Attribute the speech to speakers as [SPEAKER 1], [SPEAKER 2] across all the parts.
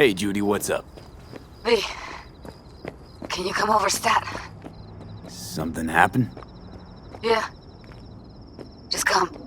[SPEAKER 1] Hey, Judy, what's up?
[SPEAKER 2] V, can you come over stat?
[SPEAKER 1] Something happened?
[SPEAKER 2] Yeah. Just come.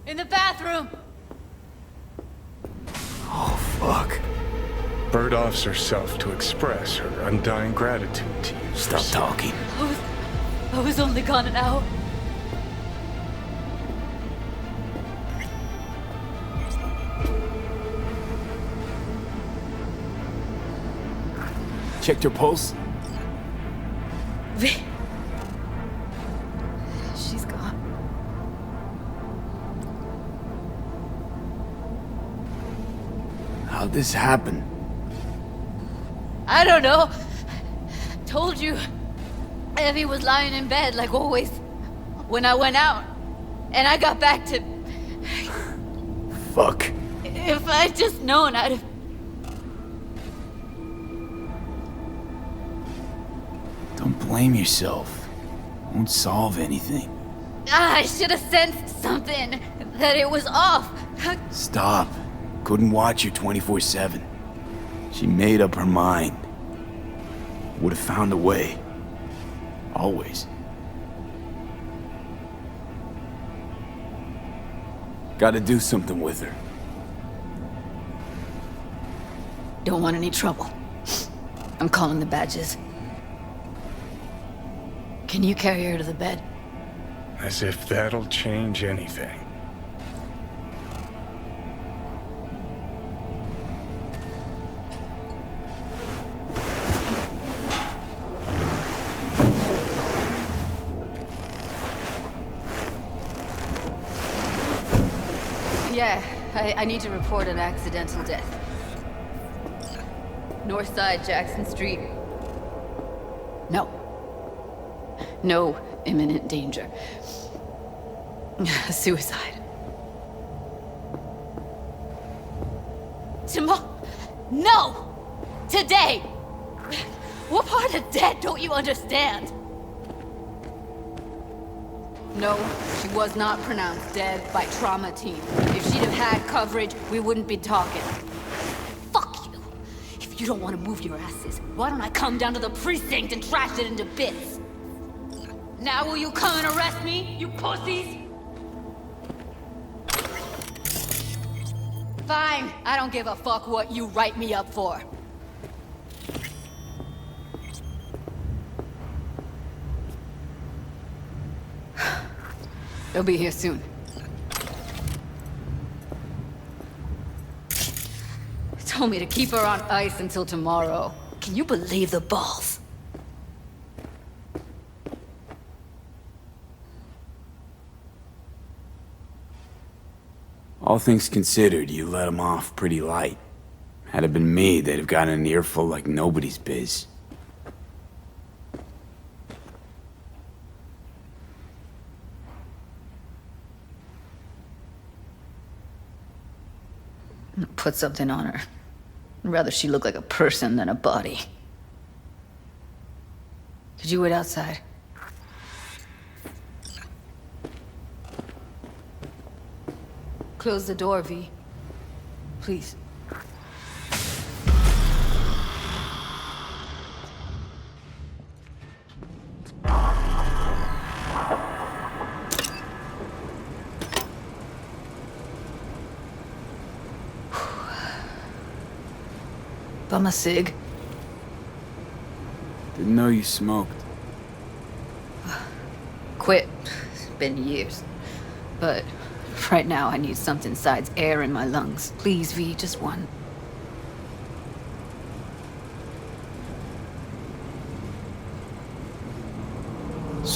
[SPEAKER 3] In the bathroom!
[SPEAKER 1] Oh, fuck.
[SPEAKER 4] Bird offs herself to express her undying gratitude to you.
[SPEAKER 1] Stop talking.
[SPEAKER 3] I was only gone an hour.
[SPEAKER 1] Checked her pulse?
[SPEAKER 3] V. She's gone.
[SPEAKER 1] How'd this happen?
[SPEAKER 3] I don't know. Told you. Evie was lying in bed like always. When I went out. And I got back to...
[SPEAKER 1] Fuck.
[SPEAKER 3] If I'd just known, I'd have...
[SPEAKER 1] Don't blame yourself. Won't solve anything.
[SPEAKER 3] I should have sensed something. That it was off.
[SPEAKER 1] Stop. Couldn't watch her 24/7. She made up her mind. Would have found a way. Always. Gotta do something with her.
[SPEAKER 3] Don't want any trouble. I'm calling the badges. Can you carry her to the bed?
[SPEAKER 4] As if that'll change anything.
[SPEAKER 3] Yeah, I need to report an accidental death. North side, Jackson Street. No. No imminent danger. Suicide. Tomorrow? No! Today! What part of dead don't you understand? No, she was not pronounced dead by trauma team. If she'd have had coverage, we wouldn't be talking. Fuck you! If you don't want to move your asses, why don't I come down to the precinct and trash it into bits? Now will you come and arrest me, you pussies? Fine, I don't give a fuck what you write me up for. They'll be here soon. Told me to keep her on ice until tomorrow. Can you believe the balls?
[SPEAKER 1] All things considered, you let him off pretty light. Had it been me, they'd have gotten an earful like nobody's biz.
[SPEAKER 3] Put something on her. I'd rather she look like a person than a body. Could you wait outside? Close the door, V. Please. Bum a cig.
[SPEAKER 1] Didn't know you smoked.
[SPEAKER 3] Quit. It's been years. But right now I need something besides air in my lungs. Please, V, just one.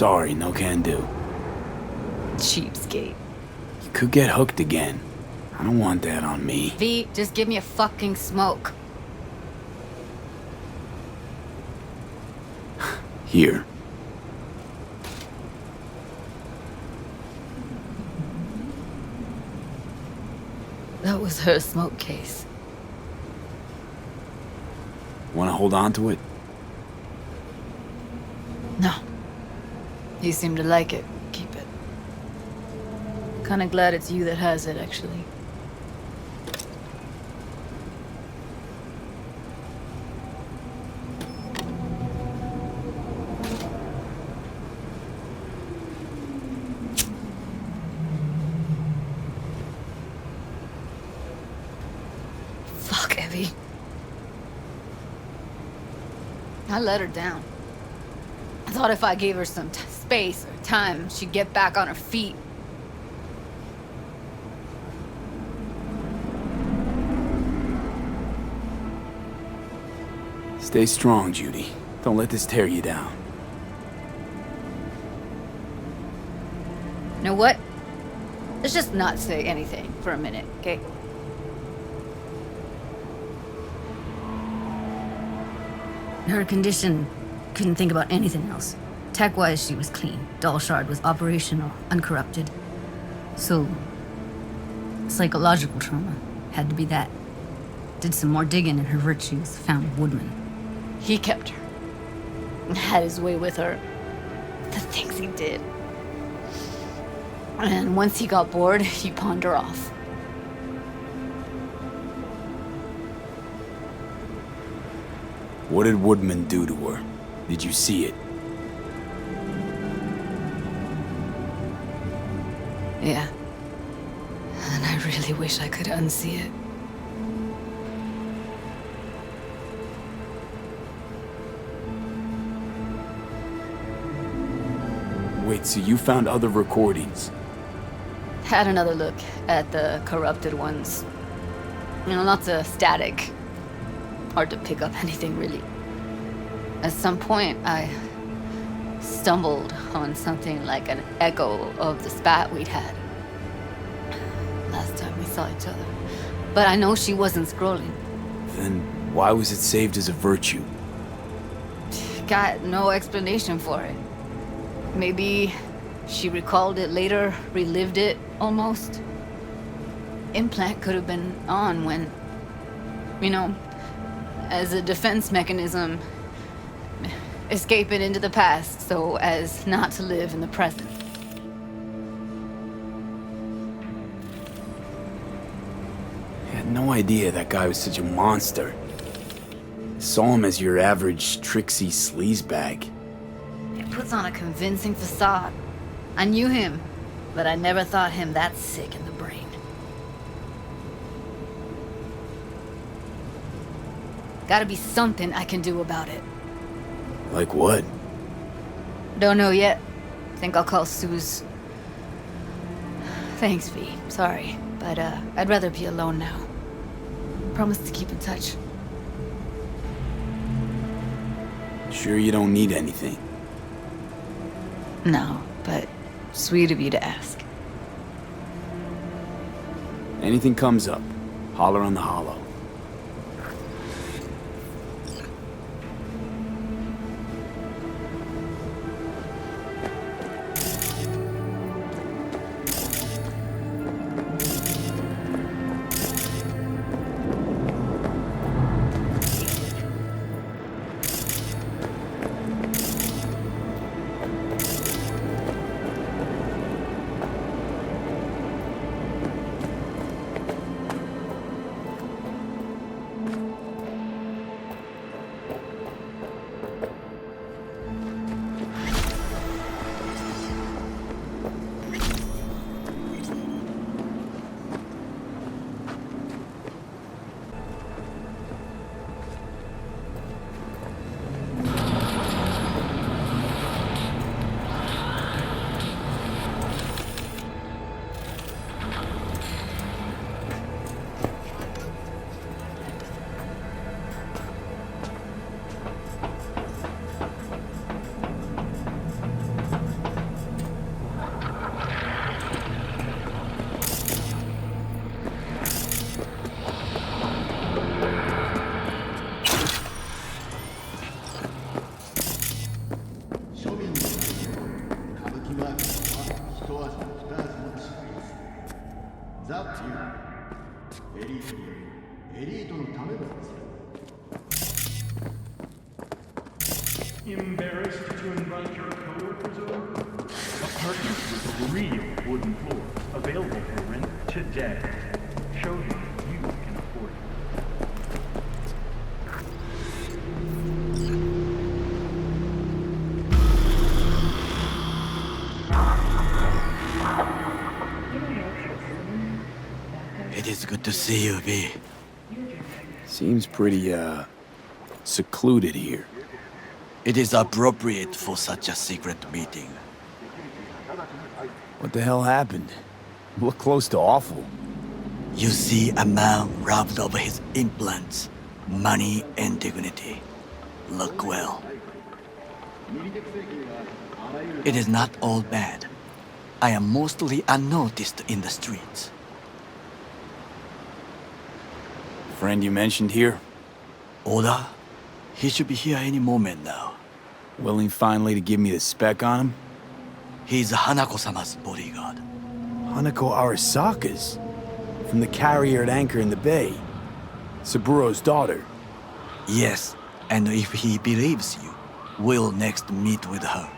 [SPEAKER 1] Sorry, no can do.
[SPEAKER 3] Cheapskate.
[SPEAKER 1] You could get hooked again. I don't want that on me.
[SPEAKER 3] V, just give me a fucking smoke.
[SPEAKER 1] Here.
[SPEAKER 3] That was her smoke case.
[SPEAKER 1] Want to hold on to it?
[SPEAKER 3] No. You seem to like it. Keep it. Kinda glad it's you that has it, actually. Fuck, Evie. I let her down. I thought if I gave her some space or time, she'd get back on her feet.
[SPEAKER 1] Stay strong, Judy. Don't let this tear you down.
[SPEAKER 3] You know what? Let's just not say anything for a minute, okay?
[SPEAKER 5] Her condition, couldn't think about anything else. Tech-wise, she was clean. Doll Shard was operational, uncorrupted. So, psychological trauma had to be that. Did some more digging in her virtues, found Woodman.
[SPEAKER 3] He kept her. Had his way with her. The things he did. And once he got bored, he pawned her off.
[SPEAKER 1] What did Woodman do to her? Did you see it?
[SPEAKER 3] Yeah. And I really wish I could unsee it.
[SPEAKER 1] Wait, so you found other recordings?
[SPEAKER 3] Had another look at the corrupted ones. You know, lots of static. Hard to pick up anything, really. At some point, I stumbled on something like an echo of the spat we'd had. Last time we saw each other. But I know she wasn't scrolling.
[SPEAKER 1] Then why was it saved as a virtue?
[SPEAKER 3] Got no explanation for it. Maybe she recalled it later, relived it, almost. Implant could have been on when, you know, as a defense mechanism, escaping into the past so as not to live in the present.
[SPEAKER 1] I had no idea that guy was such a monster. I saw him as your average tricksy sleazebag.
[SPEAKER 3] He puts on a convincing facade. I knew him, but I never thought him that sick in the brain. Gotta be something I can do about it.
[SPEAKER 1] Like what?
[SPEAKER 3] Don't know yet. Think I'll call Suze. Thanks, V. Sorry, but I'd rather be alone now. Promise to keep in touch.
[SPEAKER 1] Sure you don't need anything?
[SPEAKER 3] No, but sweet of you to ask.
[SPEAKER 1] Anything comes up, holler on the hollow.
[SPEAKER 6] Embarrassed to invite your coworkers over? Apartment with real wooden floor, available for rent today. Show them you can afford it.
[SPEAKER 1] It is good to see you, V. Seems pretty, secluded here.
[SPEAKER 7] It is appropriate for such a secret meeting.
[SPEAKER 1] What the hell happened? You look close to awful.
[SPEAKER 7] You see a man robbed of his implants, money and dignity. Look well. It is not all bad. I am mostly unnoticed in the streets.
[SPEAKER 1] Friend you mentioned here?
[SPEAKER 7] Oda? He should be here any moment now.
[SPEAKER 1] Willing finally to give me the spec on him?
[SPEAKER 7] He's Hanako-sama's bodyguard.
[SPEAKER 1] Hanako Arasaka's? From the carrier at anchor in the bay. Saburo's daughter.
[SPEAKER 7] Yes, and if he believes you, we'll next meet with her.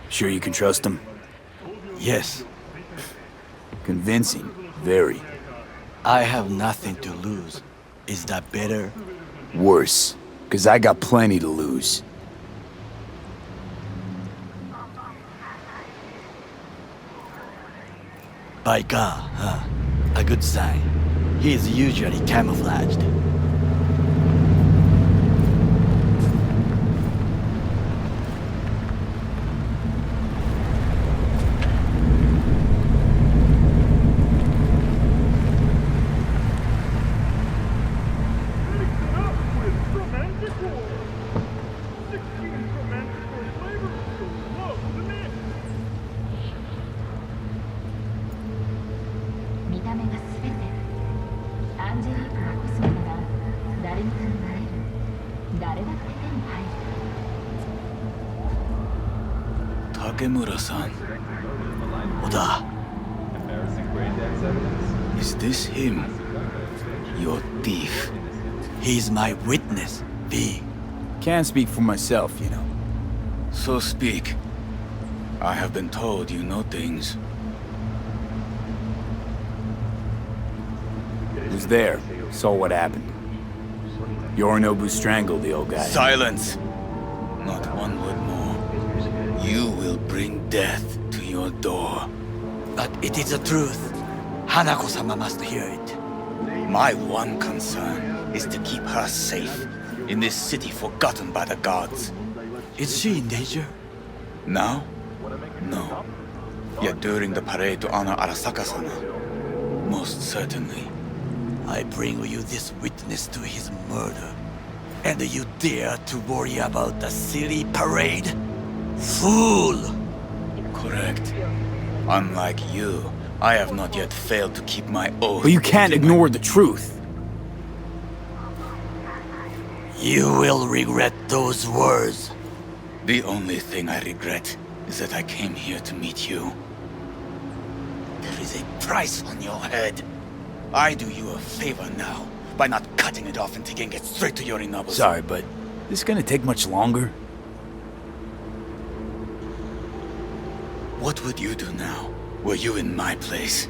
[SPEAKER 1] Sure you can trust him?
[SPEAKER 7] Yes,
[SPEAKER 1] Convincing. Very.
[SPEAKER 7] I have nothing to lose. Is that better?
[SPEAKER 1] Worse. 'Cause I got plenty to lose.
[SPEAKER 7] By God, huh? A good sign. He is usually camouflaged.
[SPEAKER 1] Takemura-san.
[SPEAKER 7] Oda,
[SPEAKER 1] Is this him? Your thief.
[SPEAKER 7] he's my witness, V.
[SPEAKER 1] Can't speak for myself, you know.
[SPEAKER 8] So speak. I have been told you know things.
[SPEAKER 1] Was there. Saw what happened. Yorinobu strangled the old guy.
[SPEAKER 8] Silence! Not one word more. You will bring death to your door.
[SPEAKER 7] But it is the truth. Hanako-sama must hear it.
[SPEAKER 8] My one concern is to keep her safe in this city forgotten by the gods.
[SPEAKER 7] Is she in danger?
[SPEAKER 8] Now? No. Yet during the parade to honor Arasaka-sama, most certainly.
[SPEAKER 7] I bring you this witness to his murder. And you dare to worry about the silly parade? Fool!
[SPEAKER 8] Correct. Unlike you, I have not yet failed to keep my oath.
[SPEAKER 1] But you can't ignore the truth.
[SPEAKER 7] You will regret those words.
[SPEAKER 8] The only thing I regret is that I came here to meet you. There is a price on your head. I do you a favor now by not cutting it off and taking it straight to Yorinobu.
[SPEAKER 1] Sorry, but this gonna take much longer?
[SPEAKER 8] What would you do now, were you in my place?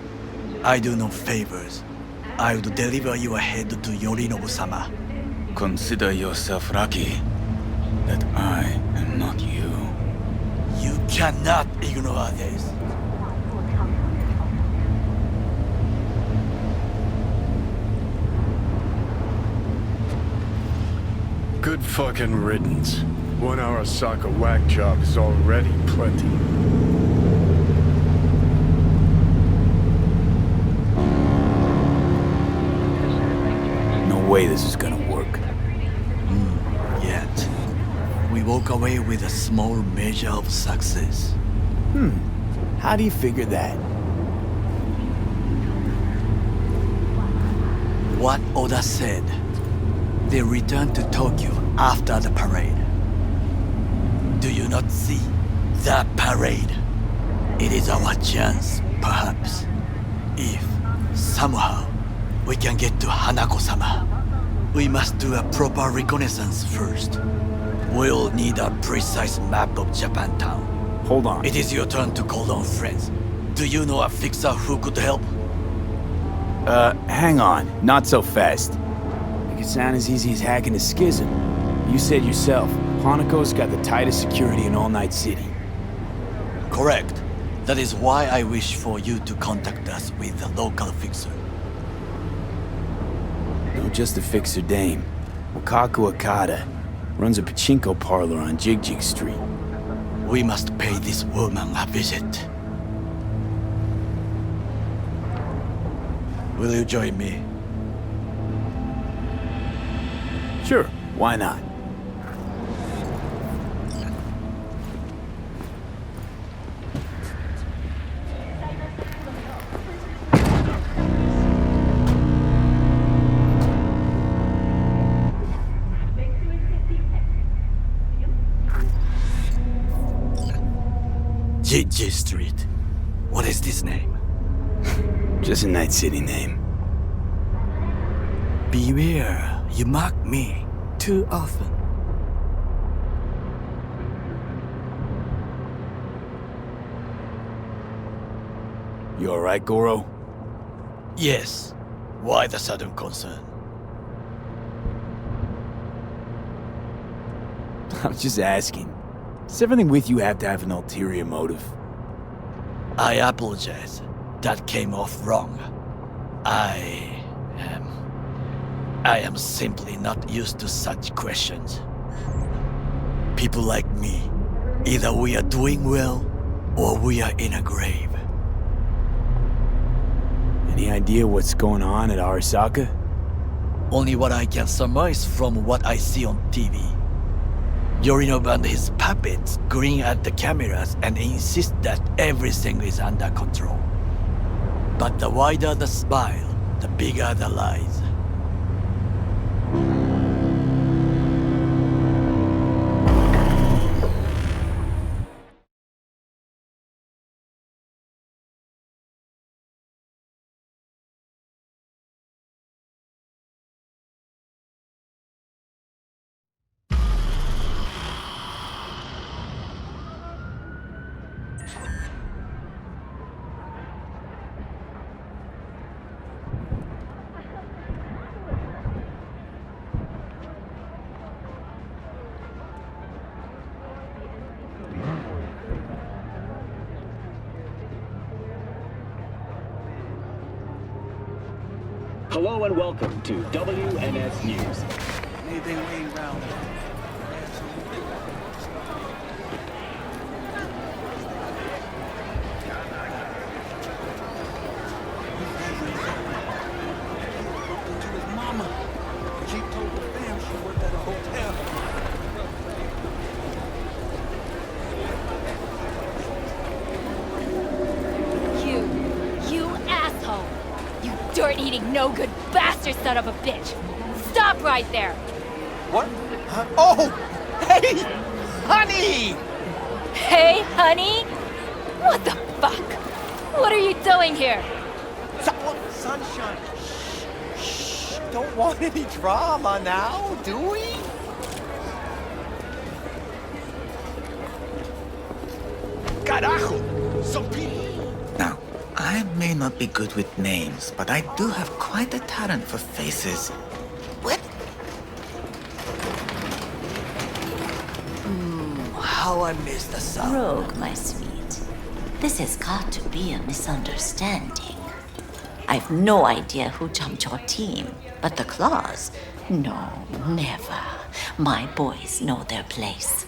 [SPEAKER 7] I do no favors. I would deliver your head to Yorinobu-sama.
[SPEAKER 8] Consider yourself lucky that I am not you.
[SPEAKER 7] You cannot ignore this.
[SPEAKER 4] Good fucking riddance. 1 hour Arasaka whack job is already plenty.
[SPEAKER 1] No way this is gonna work.
[SPEAKER 7] Yet, we walk away with a small measure of success.
[SPEAKER 1] How do you figure that?
[SPEAKER 7] What Oda said. They returned to Tokyo after the parade. Do you not see that parade? It is our chance, perhaps. If, somehow, we can get to Hanako-sama, we must do a proper reconnaissance first. We'll need a precise map of Japantown.
[SPEAKER 1] Hold on.
[SPEAKER 7] It is your turn to call on friends. Do you know a fixer who could help?
[SPEAKER 1] Hang on. Not so fast. It could sound as easy as hacking a schism. You said yourself, Hanako's got the tightest security in All Night City.
[SPEAKER 7] Correct. That is why I wish for you to contact us with the local fixer.
[SPEAKER 1] No, just a fixer dame. Wakaku Akata runs a pachinko parlor on Jig Street.
[SPEAKER 7] We must pay this woman a visit. Will you join me?
[SPEAKER 1] Sure, why not?
[SPEAKER 7] Jig Street. What is this name?
[SPEAKER 1] Just a Night City name.
[SPEAKER 7] Beware, you mock me too often.
[SPEAKER 1] You alright, Goro?
[SPEAKER 7] Yes. Why the sudden concern?
[SPEAKER 1] I was just asking. Does everything with you have to have an ulterior motive?
[SPEAKER 7] I apologize. That came off wrong. I am simply not used to such questions. People like me, either we are doing well, or we are in a grave.
[SPEAKER 1] Any idea what's going on at Arasaka?
[SPEAKER 7] Only what I can surmise from what I see on TV. Yorinobu and his puppets grin at the cameras and insist that everything is under control. But the wider the smile, the bigger the lies.
[SPEAKER 9] Hello and welcome to WNS News.
[SPEAKER 8] Anything way around.
[SPEAKER 3] Dirt-eating, no-good bastard son of a bitch! Stop right there!
[SPEAKER 10] What? Huh? Oh! Hey! Honey!
[SPEAKER 3] Hey, honey? What the fuck? What are you doing here?
[SPEAKER 10] Sunshine. Shh. Don't want any drama now, do we? Carajo! Some people...
[SPEAKER 8] Now, I may not be good with names, but I do have quite a talent for faces. What?
[SPEAKER 7] How I miss the sound.
[SPEAKER 11] Rogue, my sweet. This has got to be a misunderstanding. I've no idea who jumped your team, but the claws? No, never. My boys know their place.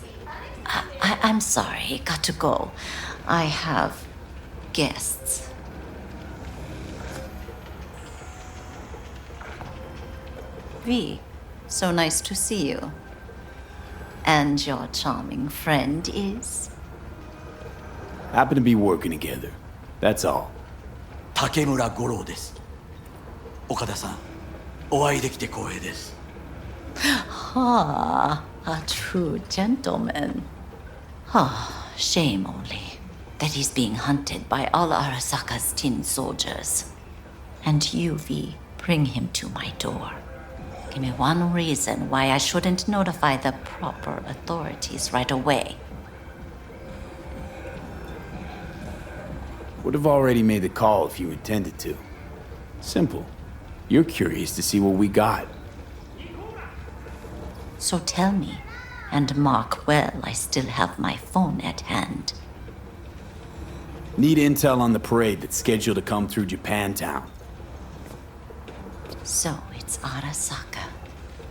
[SPEAKER 11] I'm sorry, got to go. I have guests. V, so nice to see you. And your charming friend is?
[SPEAKER 1] Happen to be working together. That's all.
[SPEAKER 7] Takemura Goro です。岡田さん、お会いできて光栄です。
[SPEAKER 11] Ah, a true gentleman. Oh, shame only that he's being hunted by all Arasaka's tin soldiers. And you, V, bring him to my door. Give me one reason why I shouldn't notify the proper authorities right away.
[SPEAKER 1] Would have already made the call if you intended to. Simple. You're curious to see what we got.
[SPEAKER 11] So tell me, and mark well I still have my phone at hand.
[SPEAKER 1] Need intel on the parade that's scheduled to come through Japantown.
[SPEAKER 11] So it's Arasaka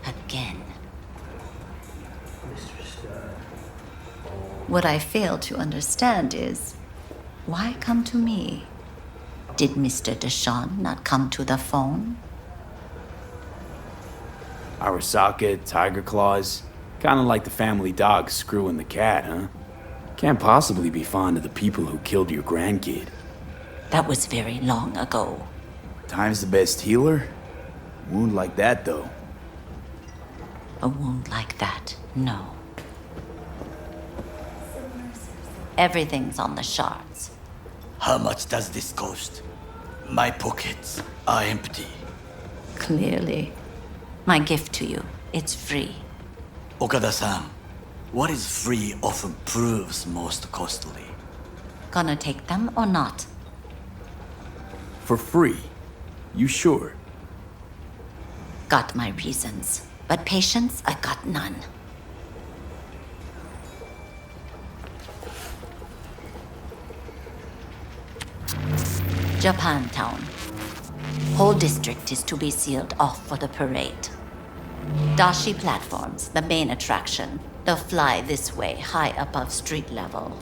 [SPEAKER 11] again. What I fail to understand is, why come to me? Did Mr. Deshawn not come to the phone?
[SPEAKER 1] Arasaka, Tiger Claws. Kinda like the family dog screwing the cat, huh? Can't possibly be fond of the people who killed your grandkid.
[SPEAKER 11] That was very long ago.
[SPEAKER 1] Time's the best healer? Wound like that, though.
[SPEAKER 11] A wound like that, no. Everything's on the shards.
[SPEAKER 7] How much does this cost? My pockets are empty.
[SPEAKER 11] Clearly. My gift to you, it's free.
[SPEAKER 7] Okada-san, what is free often proves most costly.
[SPEAKER 11] Gonna take them or not?
[SPEAKER 1] For free? You sure?
[SPEAKER 11] Got my reasons, but patience, I got none. Japantown. Whole district is to be sealed off for the parade. Dashi platforms, the main attraction. They'll fly this way, high above street level.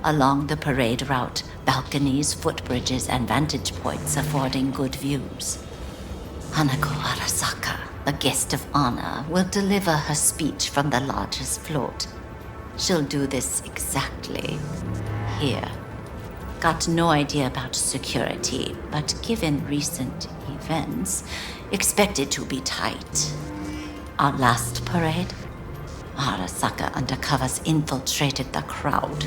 [SPEAKER 11] Along the parade route, balconies, footbridges, and vantage points affording good views. Hanako Arasaka, the guest of honor, will deliver her speech from the largest float. She'll do this exactly here. Got no idea about security, but given recent events, expected to be tight. Our last parade, Arasaka undercovers infiltrated the crowd.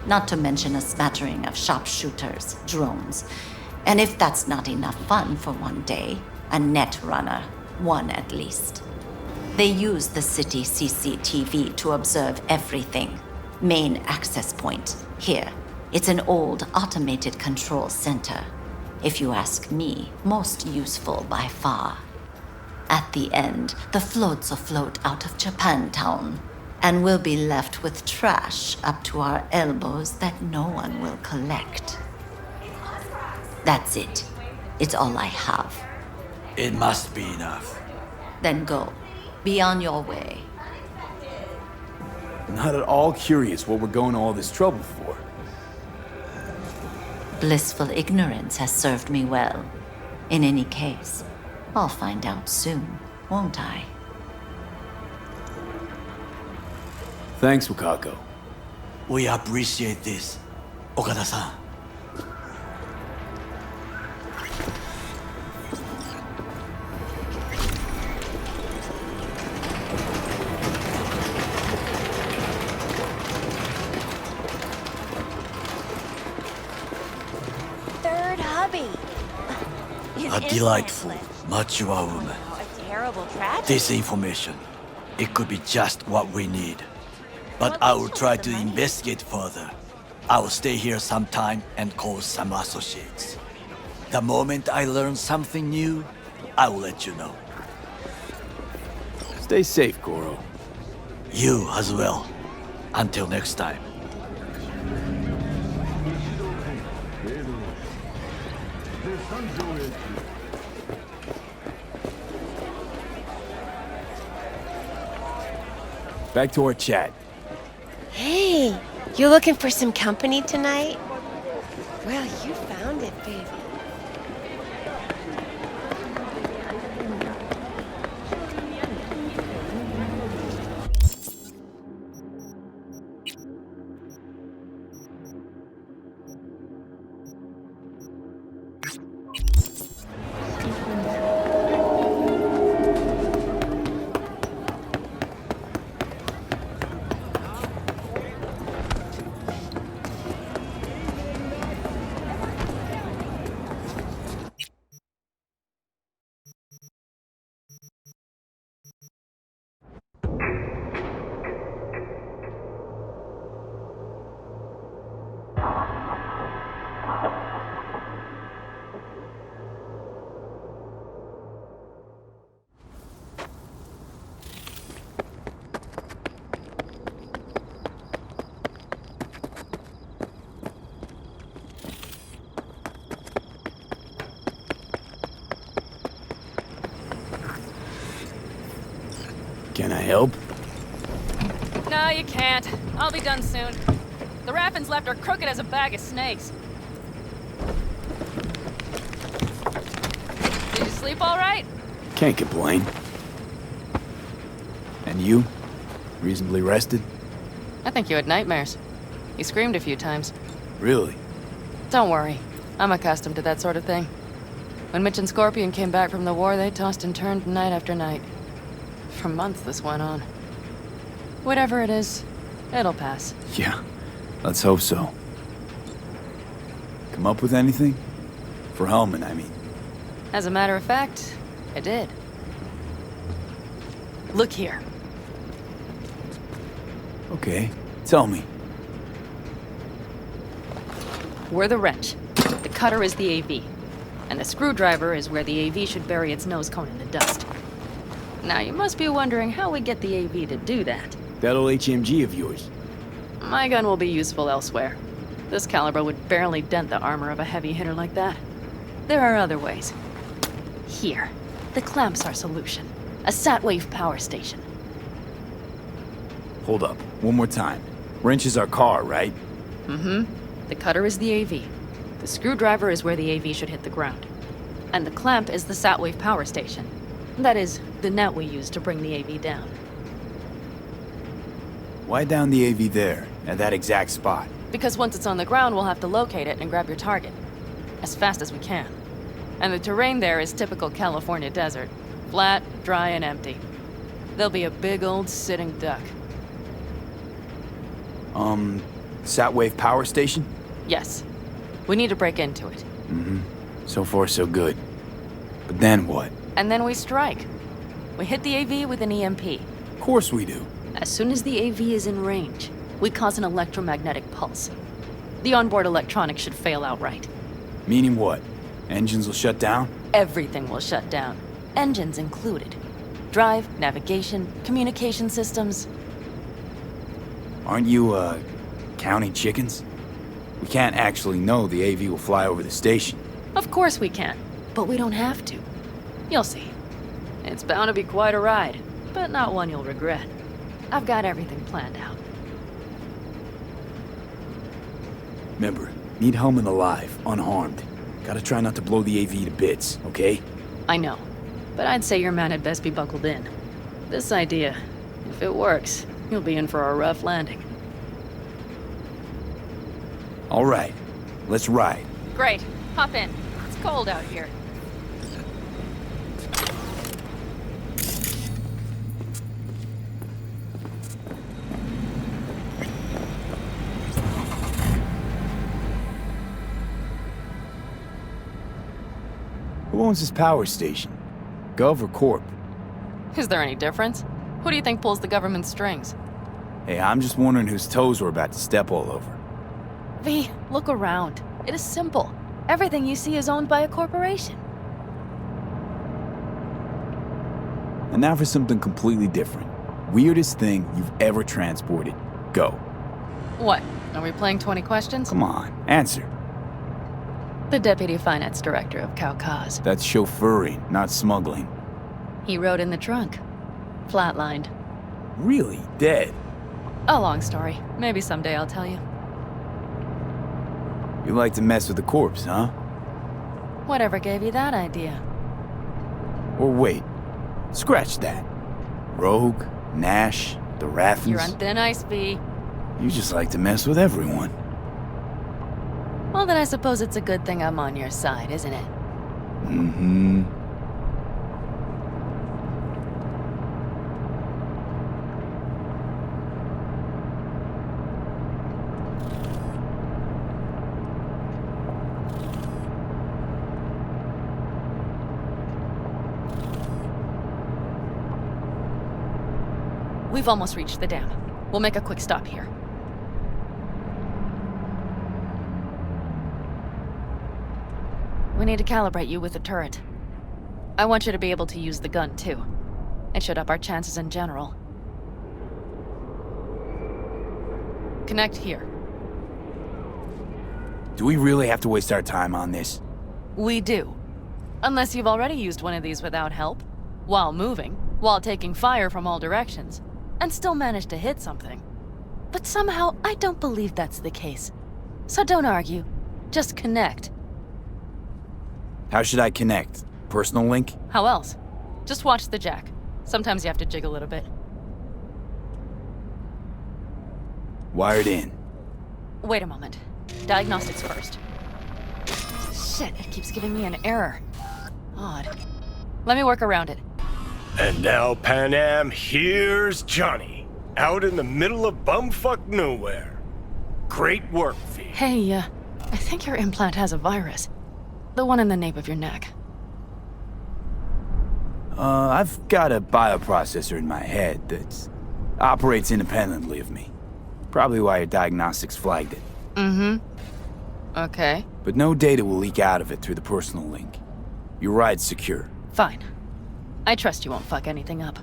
[SPEAKER 11] Not to mention a smattering of sharpshooters, drones, and if that's not enough fun for one day, a net runner, one at least. They use the city CCTV to observe everything. Main access point, here. It's an old automated control center. If you ask me, most useful by far. At the end, the floats will float out of Japantown, and we'll be left with trash up to our elbows that no one will collect. That's it. It's all I have.
[SPEAKER 7] It must be enough.
[SPEAKER 11] Then go. Be on your way.
[SPEAKER 1] Not at all curious what we're going to all this trouble for.
[SPEAKER 11] Blissful ignorance has served me well. In any case, I'll find out soon, won't I?
[SPEAKER 1] Thanks, Wakako.
[SPEAKER 7] We appreciate this, Okada-san.
[SPEAKER 12] Third hubby.
[SPEAKER 7] A delightful, mature woman.
[SPEAKER 12] A terrible tragedy.
[SPEAKER 7] This information, it could be just what we need. But I will try to investigate further. I will stay here some time and call some associates. The moment I learn something new, I will let you know.
[SPEAKER 1] Stay safe, Goro.
[SPEAKER 7] You as well. Until next time.
[SPEAKER 1] Back to our chat.
[SPEAKER 12] Hey, you looking for some company tonight? Well, you found it, baby.
[SPEAKER 1] help?
[SPEAKER 13] No, you can't. I'll be done soon. The Raffins left her crooked as a bag of snakes. Did you sleep all right?
[SPEAKER 1] Can't complain. And you? Reasonably rested?
[SPEAKER 13] I think you had nightmares. You screamed a few times.
[SPEAKER 1] Really?
[SPEAKER 13] Don't worry. I'm accustomed to that sort of thing. When Mitch and Scorpion came back from the war, they tossed and turned night after night. For months this went on. Whatever it is, it'll pass.
[SPEAKER 1] Yeah, let's hope so. Come up with anything? For Hellman, I mean.
[SPEAKER 13] As a matter of fact, I did. Look here.
[SPEAKER 1] Okay, tell me.
[SPEAKER 13] We're the wrench. The cutter is the AV. And the screwdriver is where the AV should bury its nose cone in the dust. Now, you must be wondering how we get the AV to do that.
[SPEAKER 1] That old HMG of yours.
[SPEAKER 13] My gun will be useful elsewhere. This caliber would barely dent the armor of a heavy hitter like that. There are other ways. Here. The clamp's our solution. A sat-wave power station.
[SPEAKER 1] Hold up, one more time. Wrench is our car, right?
[SPEAKER 13] Mm-hmm. The cutter is the AV. The screwdriver is where the AV should hit the ground. And the clamp is the sat-wave power station. That is, the net we use to bring the AV down.
[SPEAKER 1] Why down the AV there, at that exact spot?
[SPEAKER 13] Because once it's on the ground, we'll have to locate it and grab your target. As fast as we can. And the terrain there is typical California desert. Flat, dry, and empty. There'll be a big old sitting duck.
[SPEAKER 1] Sat-wave power station?
[SPEAKER 13] Yes. We need to break into it.
[SPEAKER 1] Mm-hmm. So far, so good. But then what?
[SPEAKER 13] And then we strike. We hit the AV with an EMP.
[SPEAKER 1] Of course we do.
[SPEAKER 13] As soon as the AV is in range, we cause an electromagnetic pulse. The onboard electronics should fail outright.
[SPEAKER 1] Meaning what? Engines will shut down?
[SPEAKER 13] Everything will shut down. Engines included. Drive, navigation, communication systems.
[SPEAKER 1] Aren't you, counting chickens? We can't actually know the AV will fly over the station.
[SPEAKER 13] Of course we can, but we don't have to. You'll see. It's bound to be quite a ride, but not one you'll regret. I've got everything planned out.
[SPEAKER 1] Remember, need Hellman alive, unharmed. Gotta try not to blow the AV to bits, okay?
[SPEAKER 13] I know, but I'd say your man had best be buckled in. This idea, if it works, you'll be in for a rough landing.
[SPEAKER 1] All right, let's ride.
[SPEAKER 13] Great, hop in. It's cold out here.
[SPEAKER 1] Who owns this power station? Gov or Corp?
[SPEAKER 13] Is there any difference? Who do you think pulls the government's strings?
[SPEAKER 1] Hey, I'm just wondering whose toes we're about to step all over.
[SPEAKER 13] V, look around. It is simple. Everything you see is owned by a corporation.
[SPEAKER 1] And now for something completely different. Weirdest thing you've ever transported. Go.
[SPEAKER 13] What? Are we playing 20 questions?
[SPEAKER 1] Come on, answer.
[SPEAKER 13] The Deputy Finance Director of Caucase.
[SPEAKER 1] That's chauffeuring, not smuggling.
[SPEAKER 13] He rode in the trunk. Flatlined.
[SPEAKER 1] Really? Dead?
[SPEAKER 13] A long story. Maybe someday I'll tell you.
[SPEAKER 1] You like to mess with the corpse, huh?
[SPEAKER 13] Whatever gave you that idea?
[SPEAKER 1] Or wait, scratch that. Rogue, Nash, the Raffins.
[SPEAKER 13] You're on thin ice, V.
[SPEAKER 1] You just like to mess with everyone.
[SPEAKER 13] Well, then I suppose it's a good thing I'm on your side, isn't it?
[SPEAKER 1] Mm-hmm.
[SPEAKER 13] We've almost reached the dam. We'll make a quick stop here. We need to calibrate you with the turret. I want you to be able to use the gun, too. It should up our chances in general. Connect here.
[SPEAKER 1] Do we really have to waste our time on this?
[SPEAKER 13] We do. Unless you've already used one of these without help, while moving. while taking fire from all directions, and still manage to hit something. But somehow, I don't believe that's the case. So don't argue. Just connect.
[SPEAKER 1] How should I connect? Personal link?
[SPEAKER 13] How else? Just watch the jack. Sometimes you have to jig a little bit.
[SPEAKER 1] Wired in.
[SPEAKER 13] Wait a moment. Diagnostics first. Shit, it keeps giving me an error. Odd. Let me work around it.
[SPEAKER 4] And now, Pan Am, here's Johnny. Out in the middle of bumfuck nowhere. Great work, V.
[SPEAKER 13] Hey, I think your implant has a virus. The one in the nape of your neck.
[SPEAKER 1] I've got a bioprocessor in my head that operates independently of me. Probably why your diagnostics flagged it.
[SPEAKER 13] Mm-hmm. Okay.
[SPEAKER 1] But no data will leak out of it through the personal link. Your ride's secure.
[SPEAKER 13] Fine. I trust you won't fuck anything up.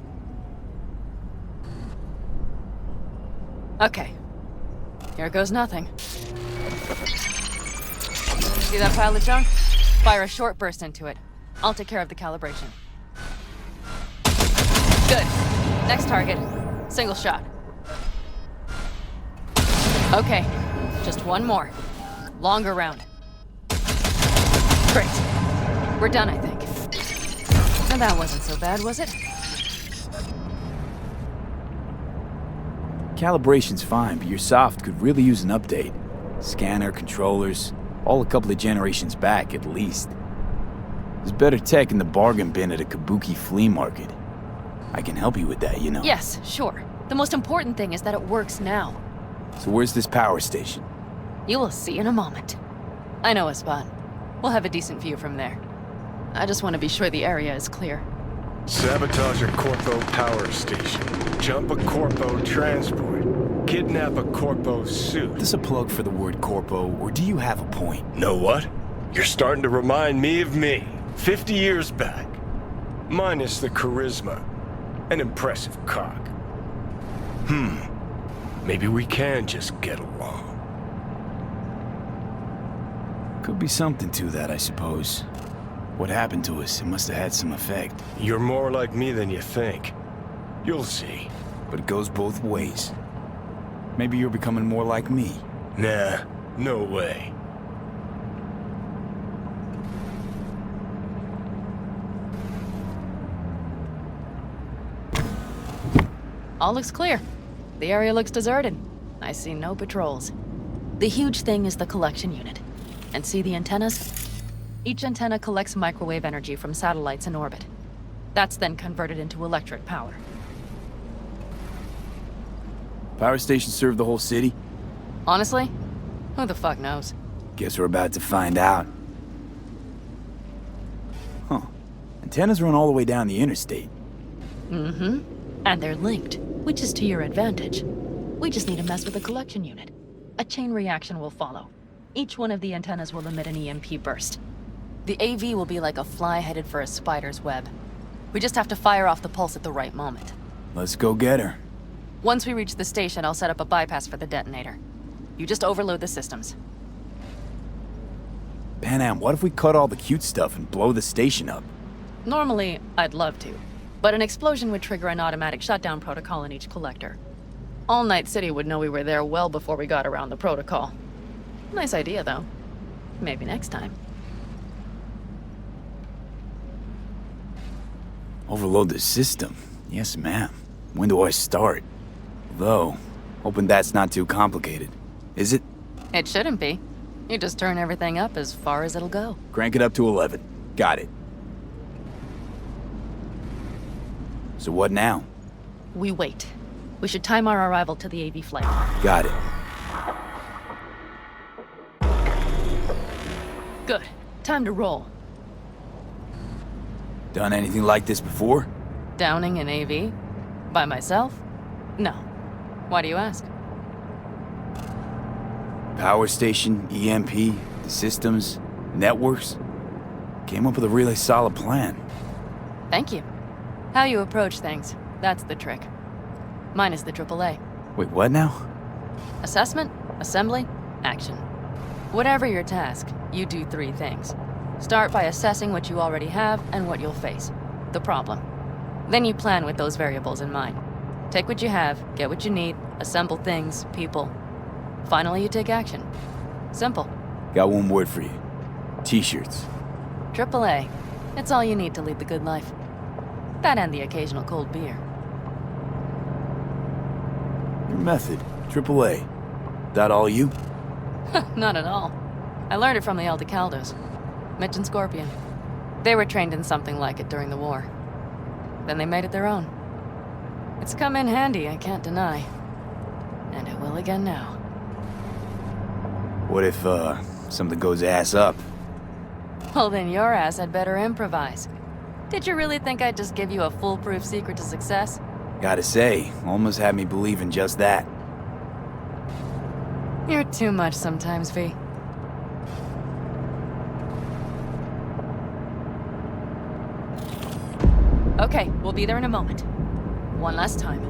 [SPEAKER 13] Okay. Here goes nothing. See that pile of junk? Fire a short burst into it. I'll take care of the calibration. Good. Next target. Single shot. Okay. Just one more. Longer round. Great. We're done, I think. And that wasn't so bad, was it?
[SPEAKER 1] Calibration's fine, but your soft could really use an update. Scanner, controllers, all a couple of generations back at least. There's better tech in the bargain bin at a kabuki flea market. I can help you with that, you know.
[SPEAKER 13] Yes, sure. The most important thing is that it works now.
[SPEAKER 1] So where's this power station?
[SPEAKER 13] You will see in a moment. I know a spot. We'll have a decent view from there. I just want to be sure the area is clear.
[SPEAKER 4] Sabotage a Corpo power station. Jump a Corpo transport. Kidnap a Corpo suit.
[SPEAKER 1] Is this a plug for the word Corpo, or do you have a point?
[SPEAKER 4] Know what? You're starting to remind me of me, 50 years back. Minus the charisma. An impressive cock. Maybe we can just get along.
[SPEAKER 1] Could be something to that, I suppose. What happened to us? It must have had some effect.
[SPEAKER 4] You're more like me than you think. You'll see.
[SPEAKER 1] But it goes both ways. Maybe you're becoming more like me.
[SPEAKER 4] Nah, no way.
[SPEAKER 13] All looks clear. The area looks deserted. I see no patrols. The huge thing is the collection unit. And see the antennas? Each antenna collects microwave energy from satellites in orbit. That's then converted into electric power.
[SPEAKER 1] Power stations serve the whole city?
[SPEAKER 13] Honestly? Who the fuck knows?
[SPEAKER 1] Guess we're about to find out. Huh. Antennas run all the way down the interstate.
[SPEAKER 13] Mm-hmm. And they're linked, which is to your advantage. We just need to mess with the collection unit. A chain reaction will follow. Each one of the antennas will emit an EMP burst. The AV will be like a fly headed for a spider's web. We just have to fire off the pulse at the right moment.
[SPEAKER 1] Let's go get her.
[SPEAKER 13] Once we reach the station, I'll set up a bypass for the detonator. You just overload the systems.
[SPEAKER 1] Pan Am, what if we cut all the cute stuff and blow the station up?
[SPEAKER 13] Normally, I'd love to, but an explosion would trigger an automatic shutdown protocol in each collector. All Night City would know we were there well before we got around the protocol. Nice idea, though. Maybe next time.
[SPEAKER 1] Overload the system? Yes, ma'am. When do I start? Though, hoping that's not too complicated. Is it?
[SPEAKER 13] It shouldn't be. You just turn everything up as far as it'll go.
[SPEAKER 1] Crank it up to 11. Got it. So what now?
[SPEAKER 13] We wait. We should time our arrival to the AV flight.
[SPEAKER 1] Got it.
[SPEAKER 13] Good. Time to roll.
[SPEAKER 1] Done anything like this before?
[SPEAKER 13] Downing an AV? By myself? No. Why do you ask?
[SPEAKER 1] Power station, EMP, the systems, networks. Came up with a really solid plan.
[SPEAKER 13] Thank you. How you approach things, that's the trick. Mine is the AAA.
[SPEAKER 1] Wait, what now?
[SPEAKER 13] Assessment, assembly, action. Whatever your task, you do 3 things. Start by assessing what you already have and what you'll face. The problem. Then you plan with those variables in mind. Take what you have, get what you need, assemble things, people. Finally, you take action. Simple.
[SPEAKER 1] Got one word for you. T-shirts.
[SPEAKER 13] AAA. It's all you need to lead the good life. That and the occasional cold beer.
[SPEAKER 1] Your method. AAA. That all you?
[SPEAKER 13] Not at all. I learned it from the Aldecaldos. Mitch and Scorpion. They were trained in something like it during the war. Then they made it their own. It's come in handy, I can't deny. And it will again now.
[SPEAKER 1] What if, something goes ass up?
[SPEAKER 13] Well, then your ass had better improvise. Did you really think I'd just give you a foolproof secret to success?
[SPEAKER 1] Gotta say, almost had me believing just that.
[SPEAKER 13] You're too much sometimes, V. Okay, we'll be there in a moment. One last time.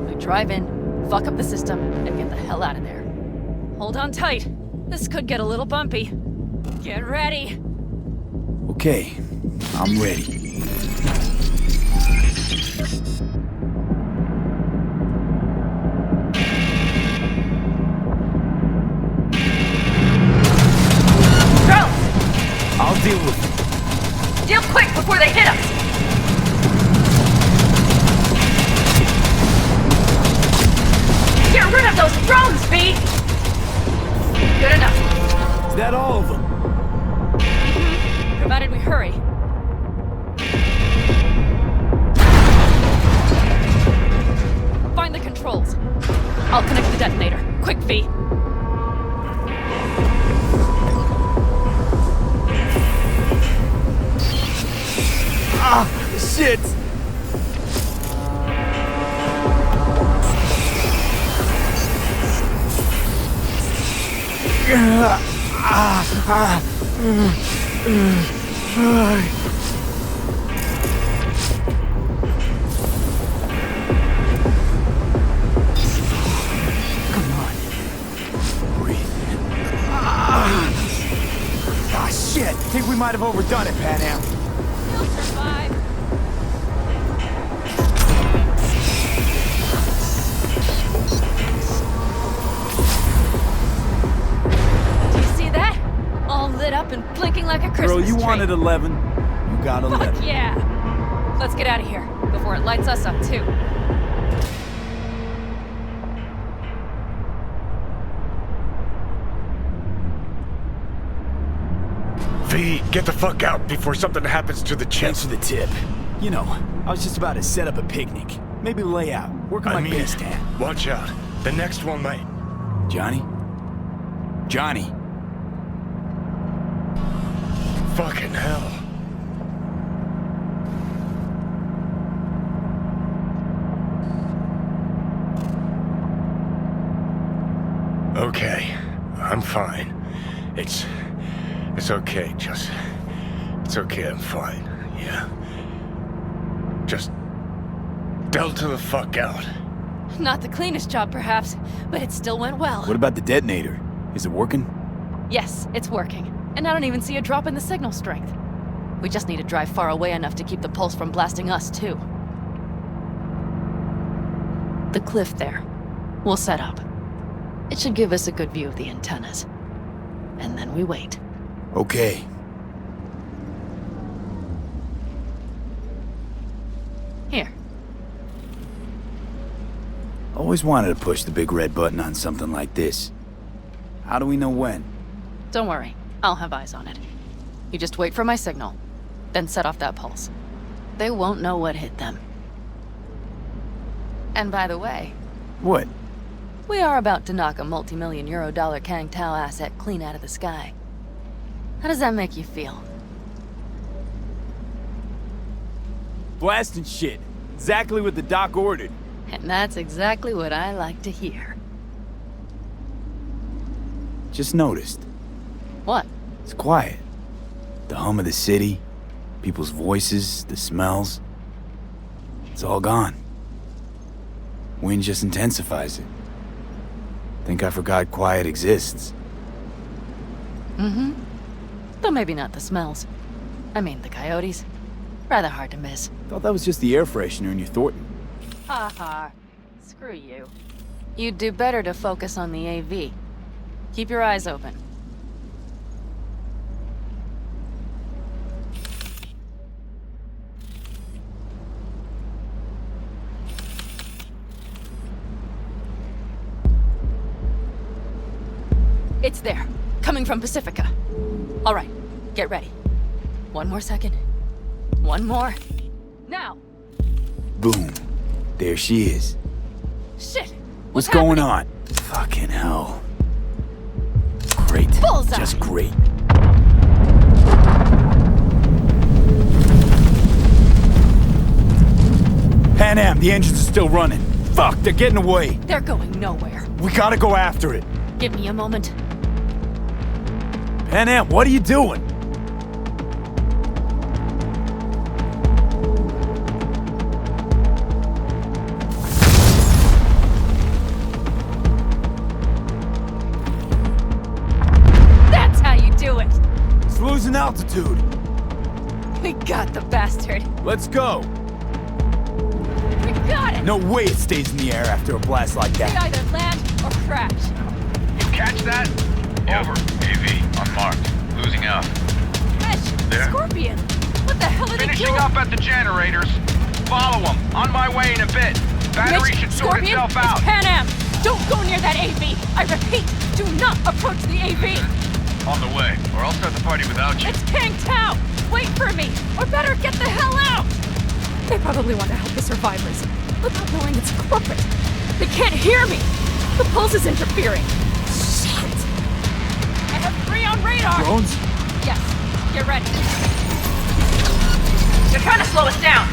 [SPEAKER 13] We drive in, fuck up the system, and get the hell out of there. Hold on tight. This could get a little bumpy. Get ready.
[SPEAKER 1] Okay, I'm ready. I'll deal with it.
[SPEAKER 13] Deal quick before they hit us! Get rid of those drones, V! Good enough.
[SPEAKER 1] Is that all of them?
[SPEAKER 13] Provided we hurry. Find the controls. I'll connect the detonator. Quick, V.
[SPEAKER 1] Ah, shit! Come on. Breathe. Ah, shit! Think we might have overdone it, Pan Am.
[SPEAKER 13] You'll survive. Do you see that? All lit up and blinking like a Christmas
[SPEAKER 1] Girl, you
[SPEAKER 13] tree.
[SPEAKER 1] wanted 11. You got 11.
[SPEAKER 13] Fuck yeah! Let's get out of here before it lights us up too.
[SPEAKER 4] V, get the fuck out before something happens to the chip.
[SPEAKER 1] Thanks for the tip. You know, I was just about to set up a picnic. Maybe lay out. Work on my base tan.
[SPEAKER 4] Watch out. The next one might.
[SPEAKER 1] Johnny? Johnny?
[SPEAKER 4] Fucking hell. Okay, I'm fine. It's okay, just... It's okay, I'm fine, yeah. Just... delta the fuck out.
[SPEAKER 13] Not the cleanest job, perhaps, but it still went well.
[SPEAKER 1] What about the detonator? Is it working?
[SPEAKER 13] Yes, it's working. And I don't even see a drop in the signal strength. We just need to drive far away enough to keep the pulse from blasting us, too. The cliff there. We'll set up. It should give us a good view of the antennas. And then we wait.
[SPEAKER 1] Okay.
[SPEAKER 13] Here.
[SPEAKER 1] Always wanted to push the big red button on something like this. How do we know when?
[SPEAKER 13] Don't worry. I'll have eyes on it. You just wait for my signal, then set off that pulse. They won't know what hit them. And by the way...
[SPEAKER 1] What?
[SPEAKER 13] We are about to knock a multi-million euro-dollar Kang Tao asset clean out of the sky. How does that make you feel?
[SPEAKER 1] Blasting shit. Exactly what the doc ordered.
[SPEAKER 13] And that's exactly what I like to hear.
[SPEAKER 1] Just noticed.
[SPEAKER 13] What?
[SPEAKER 1] It's quiet. The hum of the city, people's voices, the smells. It's all gone. Wind just intensifies it. Think I forgot quiet exists.
[SPEAKER 13] Mm-hmm. Though maybe not the smells. I mean, the coyotes. Rather hard to miss.
[SPEAKER 1] Thought that was just the air freshener in your Thornton.
[SPEAKER 13] Haha. Screw you. You'd do better to focus on the AV. Keep your eyes open. It's there. Coming from Pacifica. All right. Get ready. One more second. One more. Now!
[SPEAKER 1] Boom. There she is.
[SPEAKER 13] Shit!
[SPEAKER 1] What's going on? Fucking hell. Great.
[SPEAKER 13] Bullseye.
[SPEAKER 1] Just great. Pan Am, the engines are still running. Fuck, they're getting away.
[SPEAKER 13] They're going nowhere.
[SPEAKER 1] We gotta go after it.
[SPEAKER 13] Give me a moment.
[SPEAKER 1] Pan Am, what are you doing?
[SPEAKER 13] That's how you do it.
[SPEAKER 1] It's losing altitude.
[SPEAKER 13] We got the bastard.
[SPEAKER 1] Let's go.
[SPEAKER 13] We got it.
[SPEAKER 1] No way it stays in the air after a blast like
[SPEAKER 13] We
[SPEAKER 1] that.
[SPEAKER 13] either land or crash.
[SPEAKER 14] You catch that? Over. AV, unmarked. Losing out.
[SPEAKER 13] Mesh,
[SPEAKER 14] There.
[SPEAKER 13] Scorpion. What the hell are they
[SPEAKER 14] Finishing
[SPEAKER 13] doing?
[SPEAKER 14] up at the generators. Follow them. On my way in a bit. Battery
[SPEAKER 13] Mitch,
[SPEAKER 14] should sort
[SPEAKER 13] Scorpion,
[SPEAKER 14] itself out.
[SPEAKER 13] it's Pan Am. Don't go near that AV. I repeat, do not approach the AV.
[SPEAKER 14] On the way, or I'll start the party without you.
[SPEAKER 13] It's King Tao. Wait for me, or better get the hell out. They probably want to help the survivors, without knowing it's corporate. They can't hear me. The pulse is interfering. Shit. I have 3 on radar.
[SPEAKER 1] Drones?
[SPEAKER 13] Yes. Get ready. They're trying to slow us down.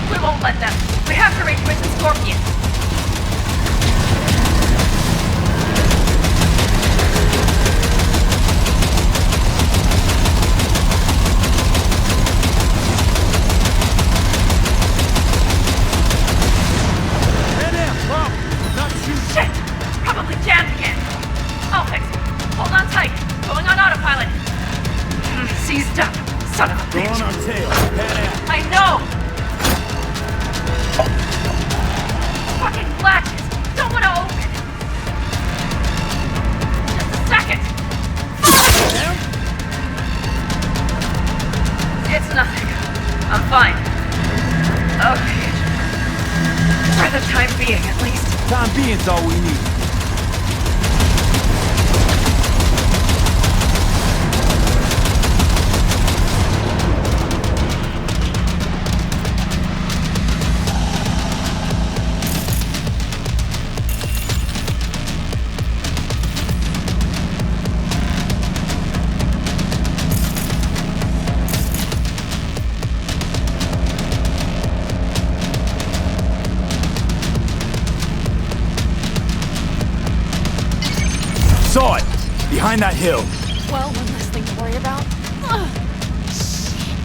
[SPEAKER 13] We won't let them. We have to reach Mission Scorpion. Shit! Probably jammed again. I'll fix it. Hold on tight. Going on autopilot. Seized up. Son of a bitch.
[SPEAKER 1] Go on our tail. Pan Am.
[SPEAKER 13] I know! Fucking latches! Don't want to open! Just a second! It's nothing. I'm fine. Okay. For the time being, at least.
[SPEAKER 1] Time being's all we need. Saw it! Behind that hill.
[SPEAKER 13] Well, one less thing to worry about.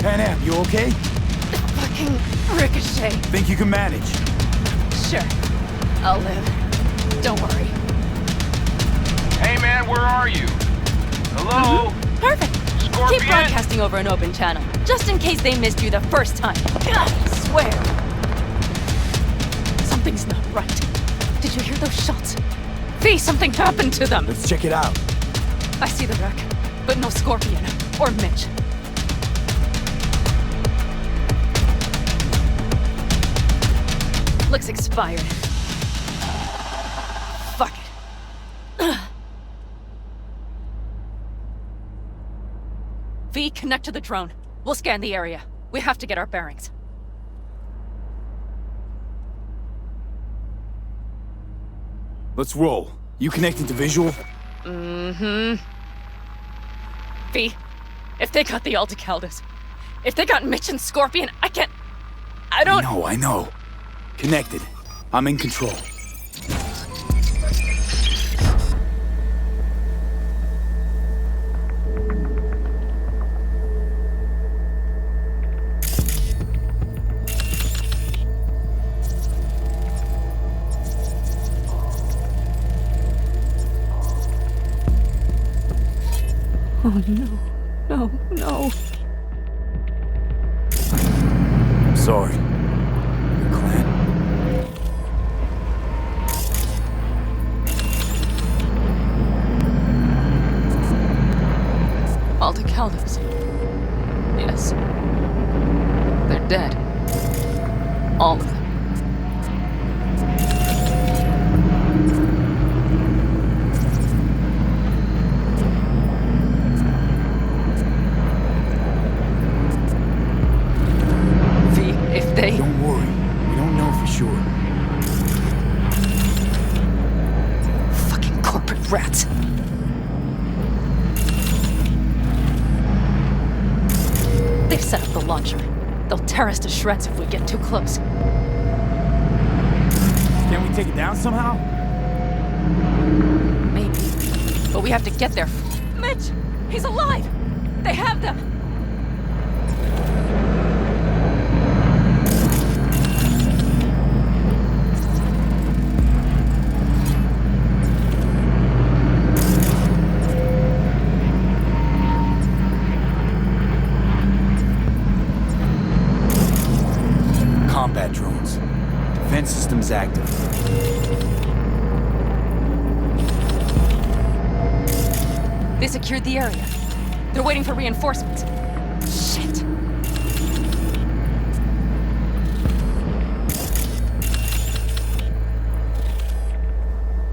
[SPEAKER 1] Pan Am, you okay?
[SPEAKER 13] Fucking ricochet.
[SPEAKER 1] Think you can manage?
[SPEAKER 13] Sure. I'll live. Don't worry.
[SPEAKER 14] Hey man, where are you? Hello?
[SPEAKER 13] Perfect.
[SPEAKER 14] Scorpion?
[SPEAKER 13] Keep broadcasting over an open channel, just in case they missed you the first time. I swear. Something's not right. Did you hear those shots? V, something happened to them.
[SPEAKER 1] Let's check it out.
[SPEAKER 13] I see the wreck, but no Scorpion or Mitch. Looks expired. Fuck it. V, connect to the drone. We'll scan the area. We have to get our bearings.
[SPEAKER 1] Let's roll. You connecting to visual?
[SPEAKER 13] Mm-hmm. V, if they got the Aldecaldos, if they got Mitch and Scorpion, I don't...
[SPEAKER 1] I know. Connected. I'm in control.
[SPEAKER 13] Oh no, no, no.
[SPEAKER 1] sorry. Your clan?
[SPEAKER 13] All the Caldos. Yes. They're dead. All of them.
[SPEAKER 1] Don't worry. We don't know for sure.
[SPEAKER 13] Fucking corporate rats. They've set up the launcher. They'll tear us to shreds if we get too close.
[SPEAKER 1] Can we take it down somehow?
[SPEAKER 13] Maybe. But we have to get there. Mitch! He's alive! They have them!
[SPEAKER 1] Combat drones. Defense systems active.
[SPEAKER 13] They secured the area. They're waiting for reinforcements. Shit.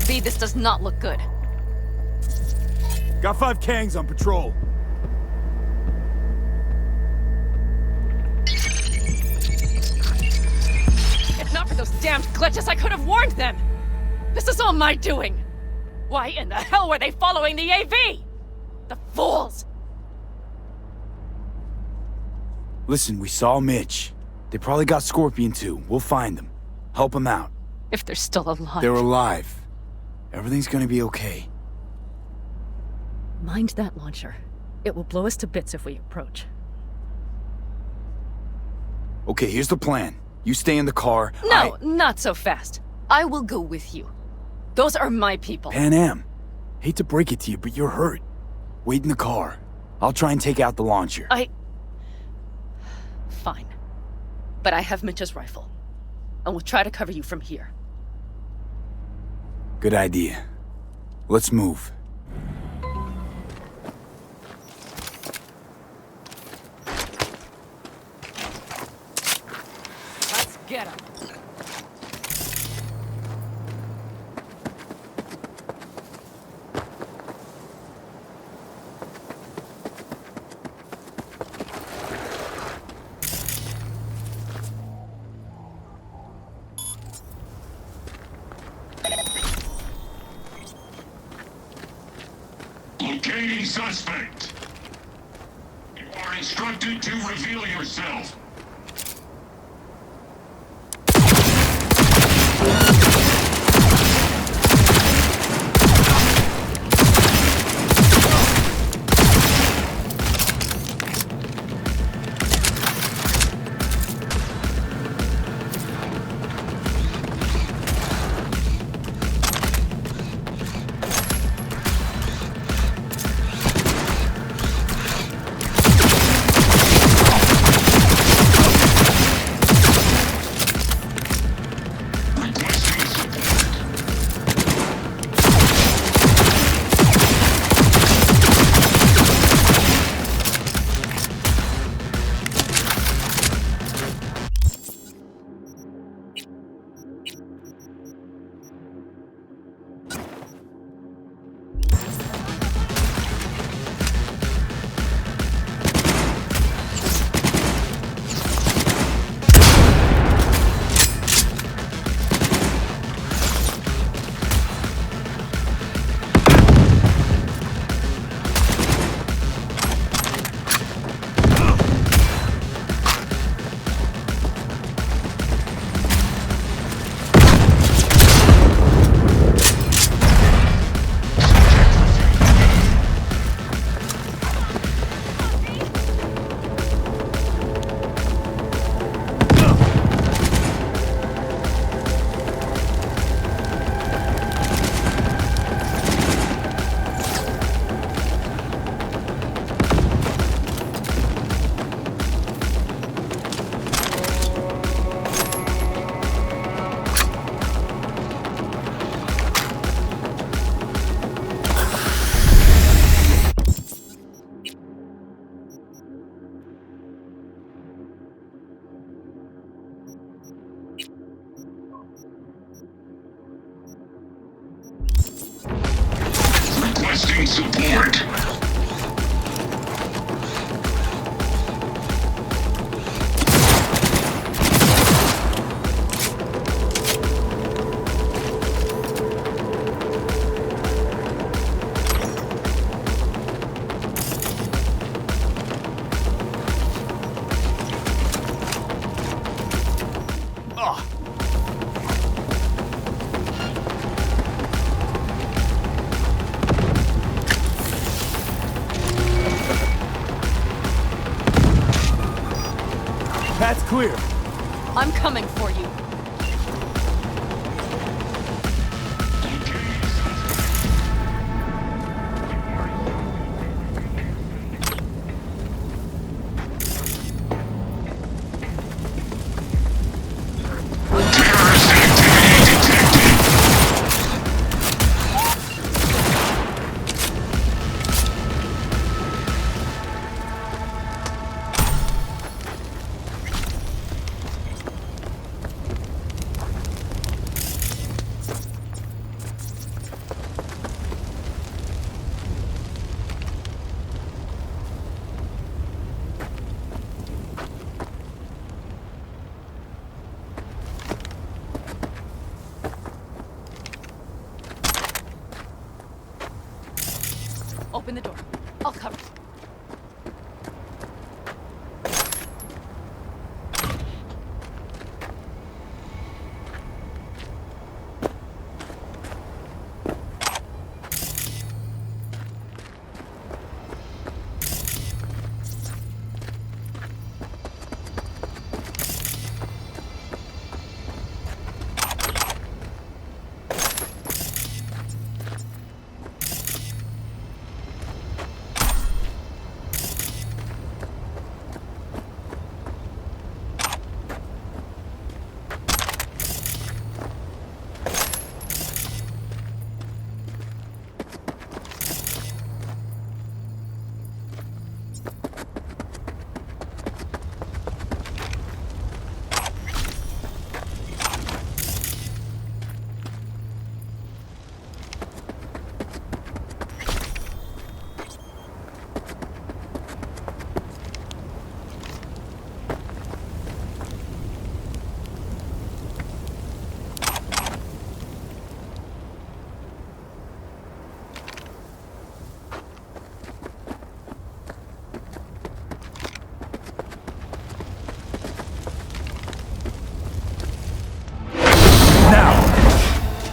[SPEAKER 13] V, this does not look good.
[SPEAKER 1] Got 5 Kangs on patrol.
[SPEAKER 13] If not for those damned glitches, I could have warned them! This is all my doing! Why in the hell were they following the AV? The fools!
[SPEAKER 1] Listen, we saw Mitch. They probably got Scorpion too. We'll find them. Help them out.
[SPEAKER 13] If they're still alive.
[SPEAKER 1] They're alive. Everything's gonna be okay.
[SPEAKER 13] Mind that launcher. It will blow us to bits if we approach.
[SPEAKER 1] Okay, here's the plan. You stay in the car.
[SPEAKER 13] No, not so fast. I will go with you. Those are my people.
[SPEAKER 1] Pan Am. Hate to break it to you, but you're hurt. Wait in the car. I'll try and take out the launcher.
[SPEAKER 13] Fine. But I have Mitch's rifle. And we'll try to cover you from here.
[SPEAKER 1] Good idea. Let's move.
[SPEAKER 13] Let's get him.
[SPEAKER 15] Locating suspect. You are instructed to reveal yourself. need support.
[SPEAKER 1] Path's clear.
[SPEAKER 13] I'm coming for you. Open the door. I'll cover it.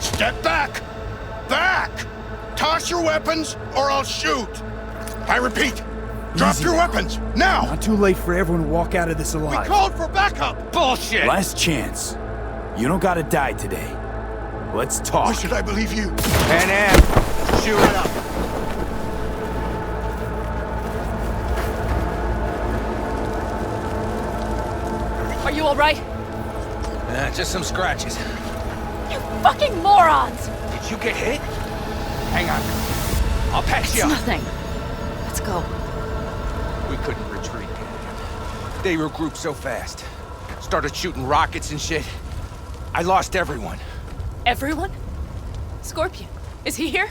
[SPEAKER 10] Step back! Back! Toss your weapons, or I'll shoot! I repeat, drop
[SPEAKER 1] Easy
[SPEAKER 10] your
[SPEAKER 1] now.
[SPEAKER 10] weapons, now!
[SPEAKER 1] Not too late for everyone to walk out of this
[SPEAKER 10] We
[SPEAKER 1] alive.
[SPEAKER 10] called for backup! Bullshit!
[SPEAKER 1] Last chance. You don't gotta die today. Let's talk.
[SPEAKER 10] Why should I believe you?
[SPEAKER 16] And shoot it up.
[SPEAKER 13] Are you alright?
[SPEAKER 16] Just some scratches.
[SPEAKER 13] You fucking morons!
[SPEAKER 16] Did you get hit? Hang on. I'll patch you
[SPEAKER 13] It's
[SPEAKER 16] up.
[SPEAKER 13] nothing. Let's go.
[SPEAKER 16] We couldn't retreat. They regrouped so fast. Started shooting rockets and shit. I lost everyone.
[SPEAKER 13] Everyone? Scorpion, is he here?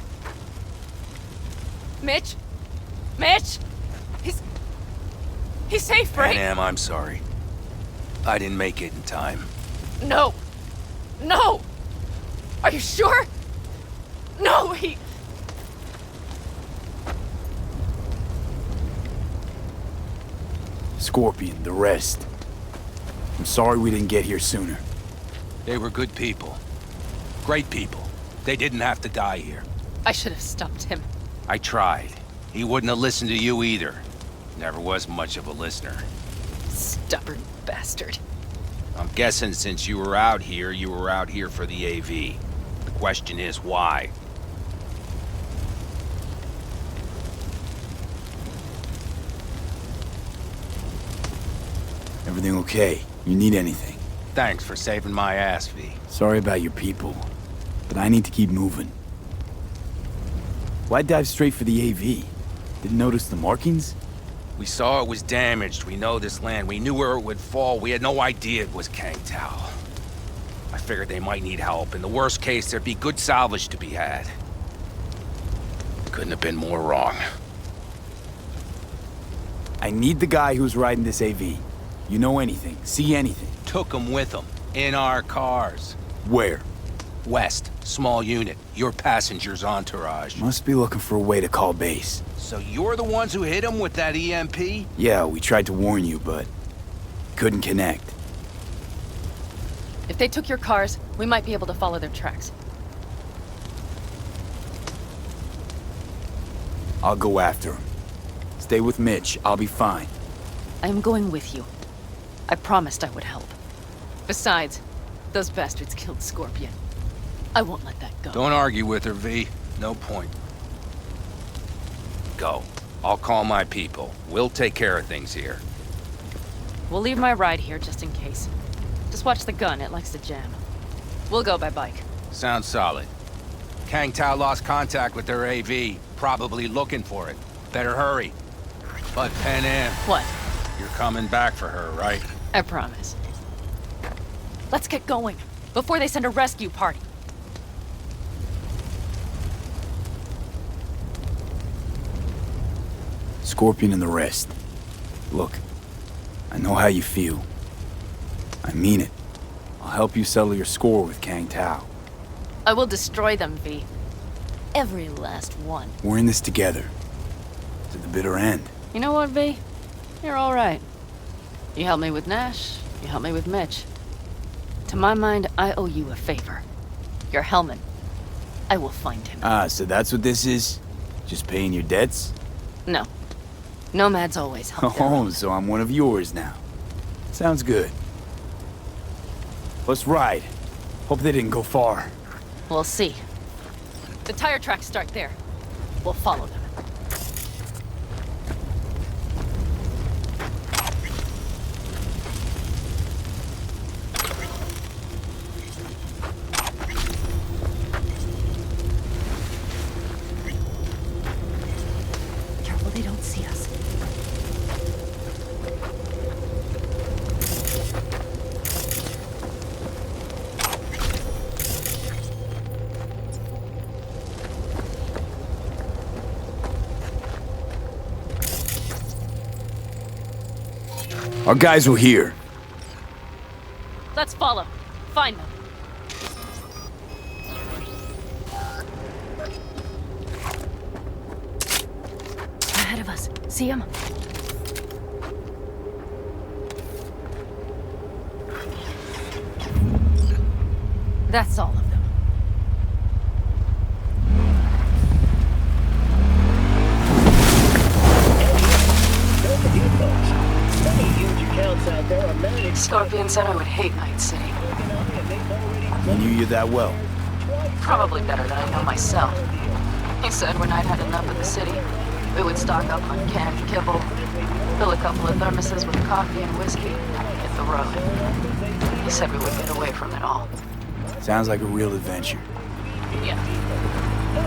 [SPEAKER 13] Mitch? Mitch? He's safe, right?
[SPEAKER 16] Am, I'm sorry. I didn't make it in time.
[SPEAKER 13] No. No! Are you sure? No, he...
[SPEAKER 1] Scorpion, the rest. I'm sorry we didn't get here sooner.
[SPEAKER 16] They were good people. Great people. They didn't have to die here.
[SPEAKER 13] I should have stopped him.
[SPEAKER 16] I tried. He wouldn't have listened to you either. Never was much of a listener.
[SPEAKER 13] Stubborn bastard.
[SPEAKER 16] I'm guessing since you were out here for the AV. The question is, why?
[SPEAKER 1] Everything okay? You need anything?
[SPEAKER 16] Thanks for saving my ass, V.
[SPEAKER 1] Sorry about your people, but I need to keep moving. Why dive straight for the AV? Didn't notice the markings?
[SPEAKER 16] We saw it was damaged. We know this land. We knew where it would fall. We had no idea it was Kang Tao. I figured they might need help. In the worst case, there'd be good salvage to be had. Couldn't have been more wrong.
[SPEAKER 1] I need the guy who's riding this AV. You know anything, see anything.
[SPEAKER 16] Took him with him. In our cars.
[SPEAKER 1] Where?
[SPEAKER 16] West. Small unit. Your passenger's entourage.
[SPEAKER 1] Must be looking for a way to call base.
[SPEAKER 16] So you're the ones who hit him with that EMP?
[SPEAKER 1] Yeah, we tried to warn you, but couldn't connect.
[SPEAKER 13] If they took your cars, we might be able to follow their tracks.
[SPEAKER 1] I'll go after him. Stay with Mitch, I'll be fine.
[SPEAKER 13] I am going with you. I promised I would help. Besides, those bastards killed Scorpion. I won't let that go.
[SPEAKER 16] Don't argue with her, V. No point. Go. I'll call my people. We'll take care of things here.
[SPEAKER 13] We'll leave my ride here just in case. Just watch the gun, it likes to jam. We'll go by bike.
[SPEAKER 16] Sounds solid. Kang Tao lost contact with their AV. Probably looking for it. Better hurry. But Pan
[SPEAKER 13] What?
[SPEAKER 16] You're coming back for her, right?
[SPEAKER 13] I promise. Let's get going, before they send a rescue party.
[SPEAKER 1] Scorpion and the rest. Look, I know how you feel. I mean it. I'll help you settle your score with Kang Tao.
[SPEAKER 13] I will destroy them, V. Every last one.
[SPEAKER 1] We're in this together. To the bitter end.
[SPEAKER 13] You know what, V? You're all right. You helped me with Nash, you helped me with Mitch. To my mind, I owe you a favor. Your helmet. I will find him.
[SPEAKER 1] Ah, so that's what this is? Just paying your debts?
[SPEAKER 13] No. Nomads always help.
[SPEAKER 1] Oh, so I'm one of yours now. Sounds good. Let's ride. Hope they didn't go far.
[SPEAKER 13] We'll see. The tire tracks start there. We'll follow them.
[SPEAKER 5] Careful they don't see us.
[SPEAKER 1] Our guys were here.
[SPEAKER 13] Let's follow. Find them.
[SPEAKER 5] Ahead of us. See him?
[SPEAKER 13] That's all of them.
[SPEAKER 2] Scorpion said I would hate Night City.
[SPEAKER 1] He knew you that well.
[SPEAKER 2] Probably better than I know myself. He said when I'd had enough of the city, we would stock up on canned kibble, fill a couple of thermoses with coffee and whiskey, and hit the road. He said we would get away from it all.
[SPEAKER 1] Sounds like a real adventure.
[SPEAKER 2] Yeah.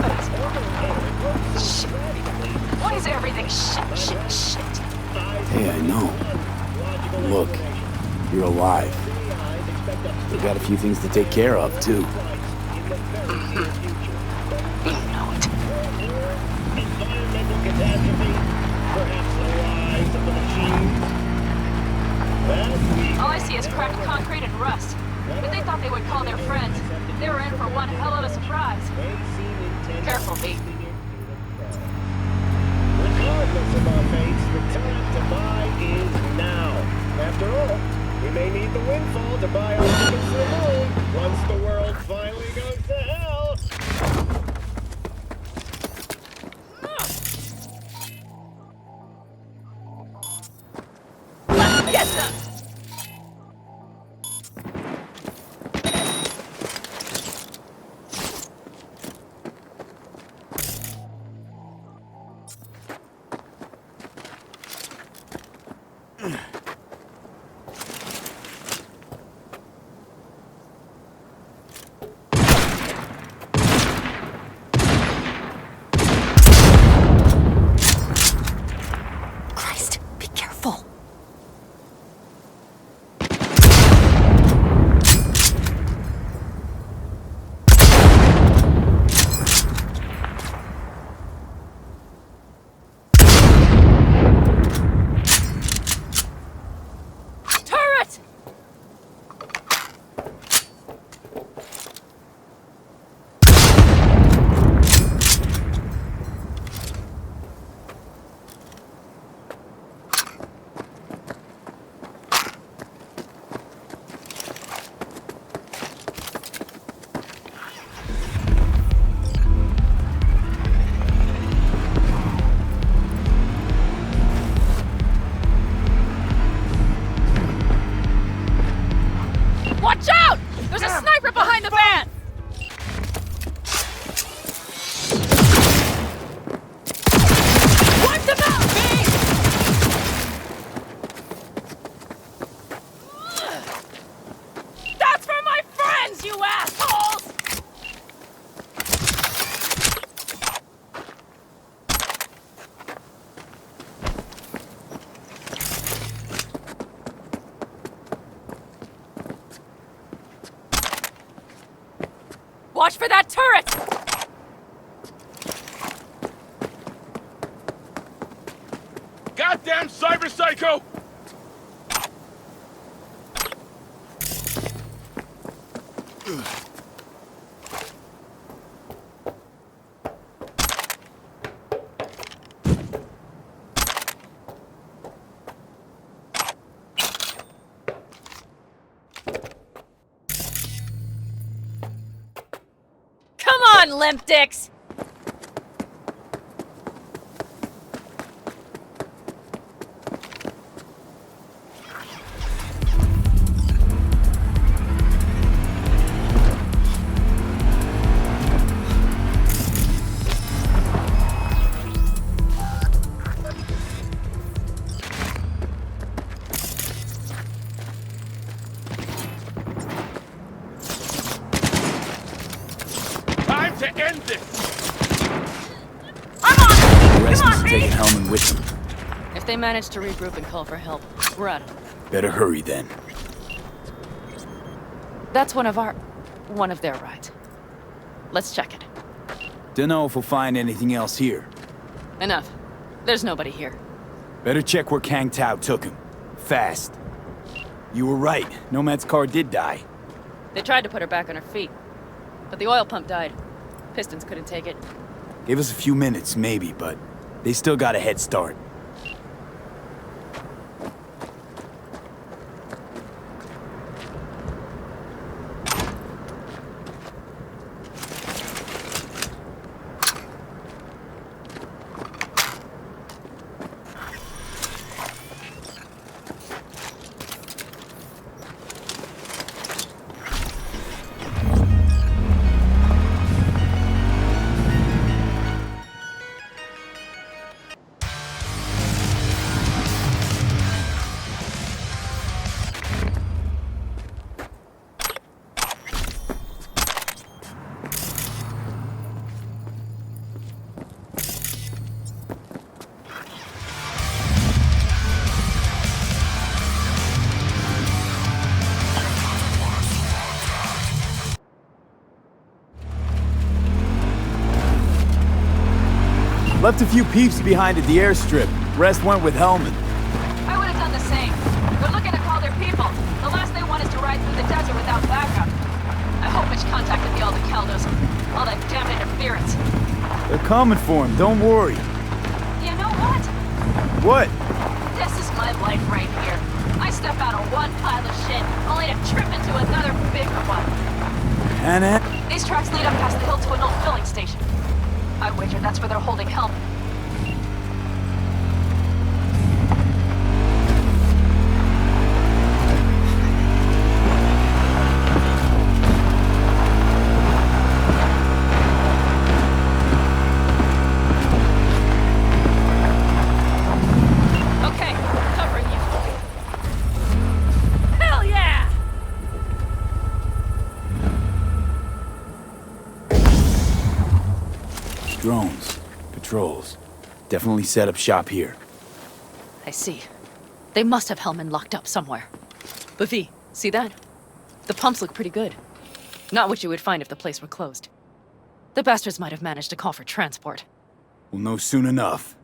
[SPEAKER 2] But it's shit. Why is everything shit?
[SPEAKER 1] Hey, I know. Look, you're alive. We've got a few things to take care of, too.
[SPEAKER 2] You know it.
[SPEAKER 3] All I see is cracked concrete and rust. But they thought they would call their friends. They were in for one hell of a surprise. Careful, V.
[SPEAKER 17] Regardless of our fates, the time to buy is now. After all, we may need the windfall to buy our tickets to the moon once the world finally goes to hell.
[SPEAKER 3] Let's get them!
[SPEAKER 5] Christ, be careful.
[SPEAKER 13] Watch for that turret!
[SPEAKER 4] Goddamn cyber psycho!
[SPEAKER 13] Come on, limp dicks!
[SPEAKER 4] Time to end this!
[SPEAKER 1] The rest must have taken Hellman with them.
[SPEAKER 13] If they manage to regroup and call for help, we're out of them.
[SPEAKER 1] Better hurry then.
[SPEAKER 13] That's one of their rides. Let's check it.
[SPEAKER 1] Dunno if we'll find anything else here.
[SPEAKER 13] Enough. There's nobody here.
[SPEAKER 1] Better check where Kang Tao took him. Fast. You were right. Nomad's car did die.
[SPEAKER 13] They tried to put her back on her feet, but the oil pump died. Pistons couldn't take it.
[SPEAKER 1] Gave us a few minutes, maybe, but they still got a head start. Left a few peeps behind at the airstrip. Rest went with Hellman.
[SPEAKER 2] I would have done the same. They're looking to call their people. The last they want is to ride through the desert without backup. I hope Mitch contacted the Aldecaldos. All that damn interference.
[SPEAKER 1] They're coming for him, don't worry.
[SPEAKER 2] You know what?
[SPEAKER 1] What?
[SPEAKER 2] This is my life right here. I step out of one pile of shit, only to trip into another bigger one.
[SPEAKER 1] Hannah?
[SPEAKER 2] These tracks lead up past the hill to an old filling station. I wager that's where they're holding Helm. Okay, covering you. Hell yeah!
[SPEAKER 1] Drones. Patrols. Definitely set up shop here.
[SPEAKER 13] I see. They must have Hellman locked up somewhere. But V, see that? The pumps look pretty good. Not what you would find if the place were closed. The bastards might have managed to call for transport.
[SPEAKER 1] We'll know soon enough.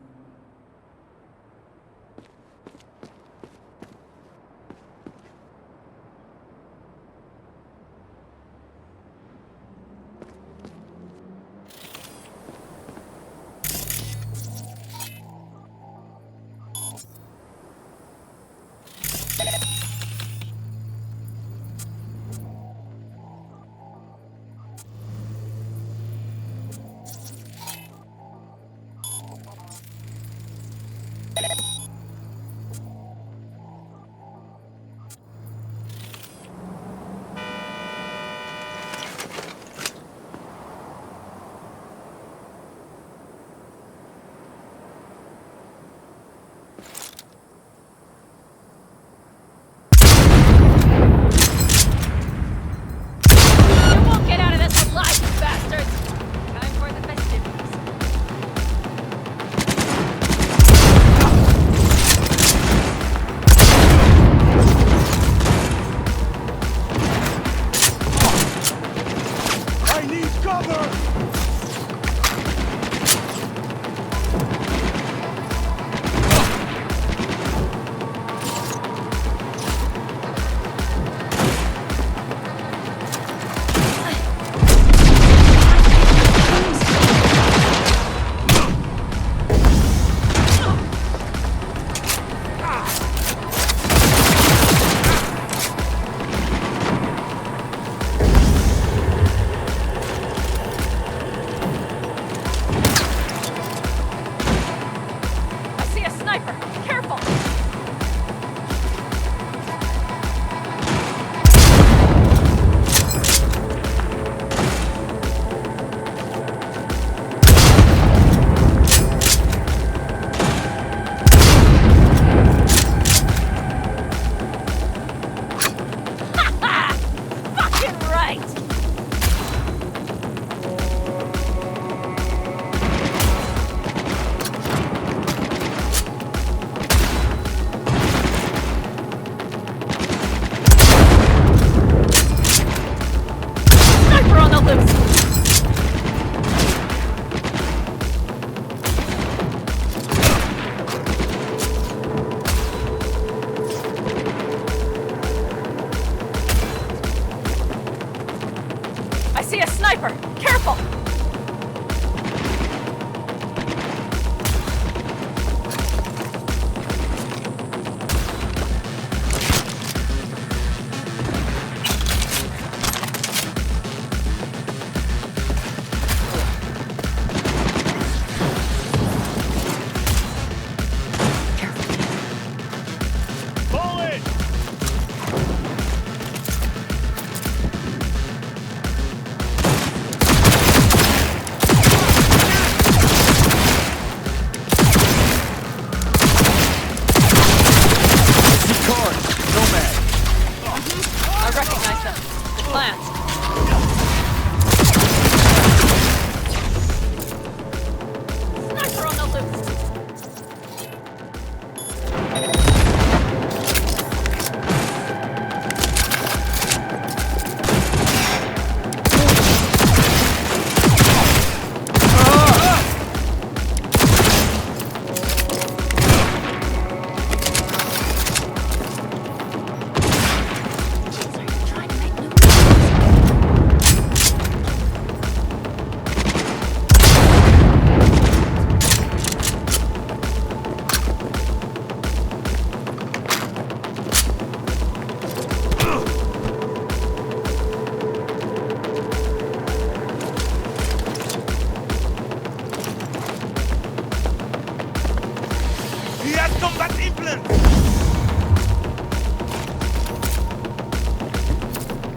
[SPEAKER 16] Combat implant!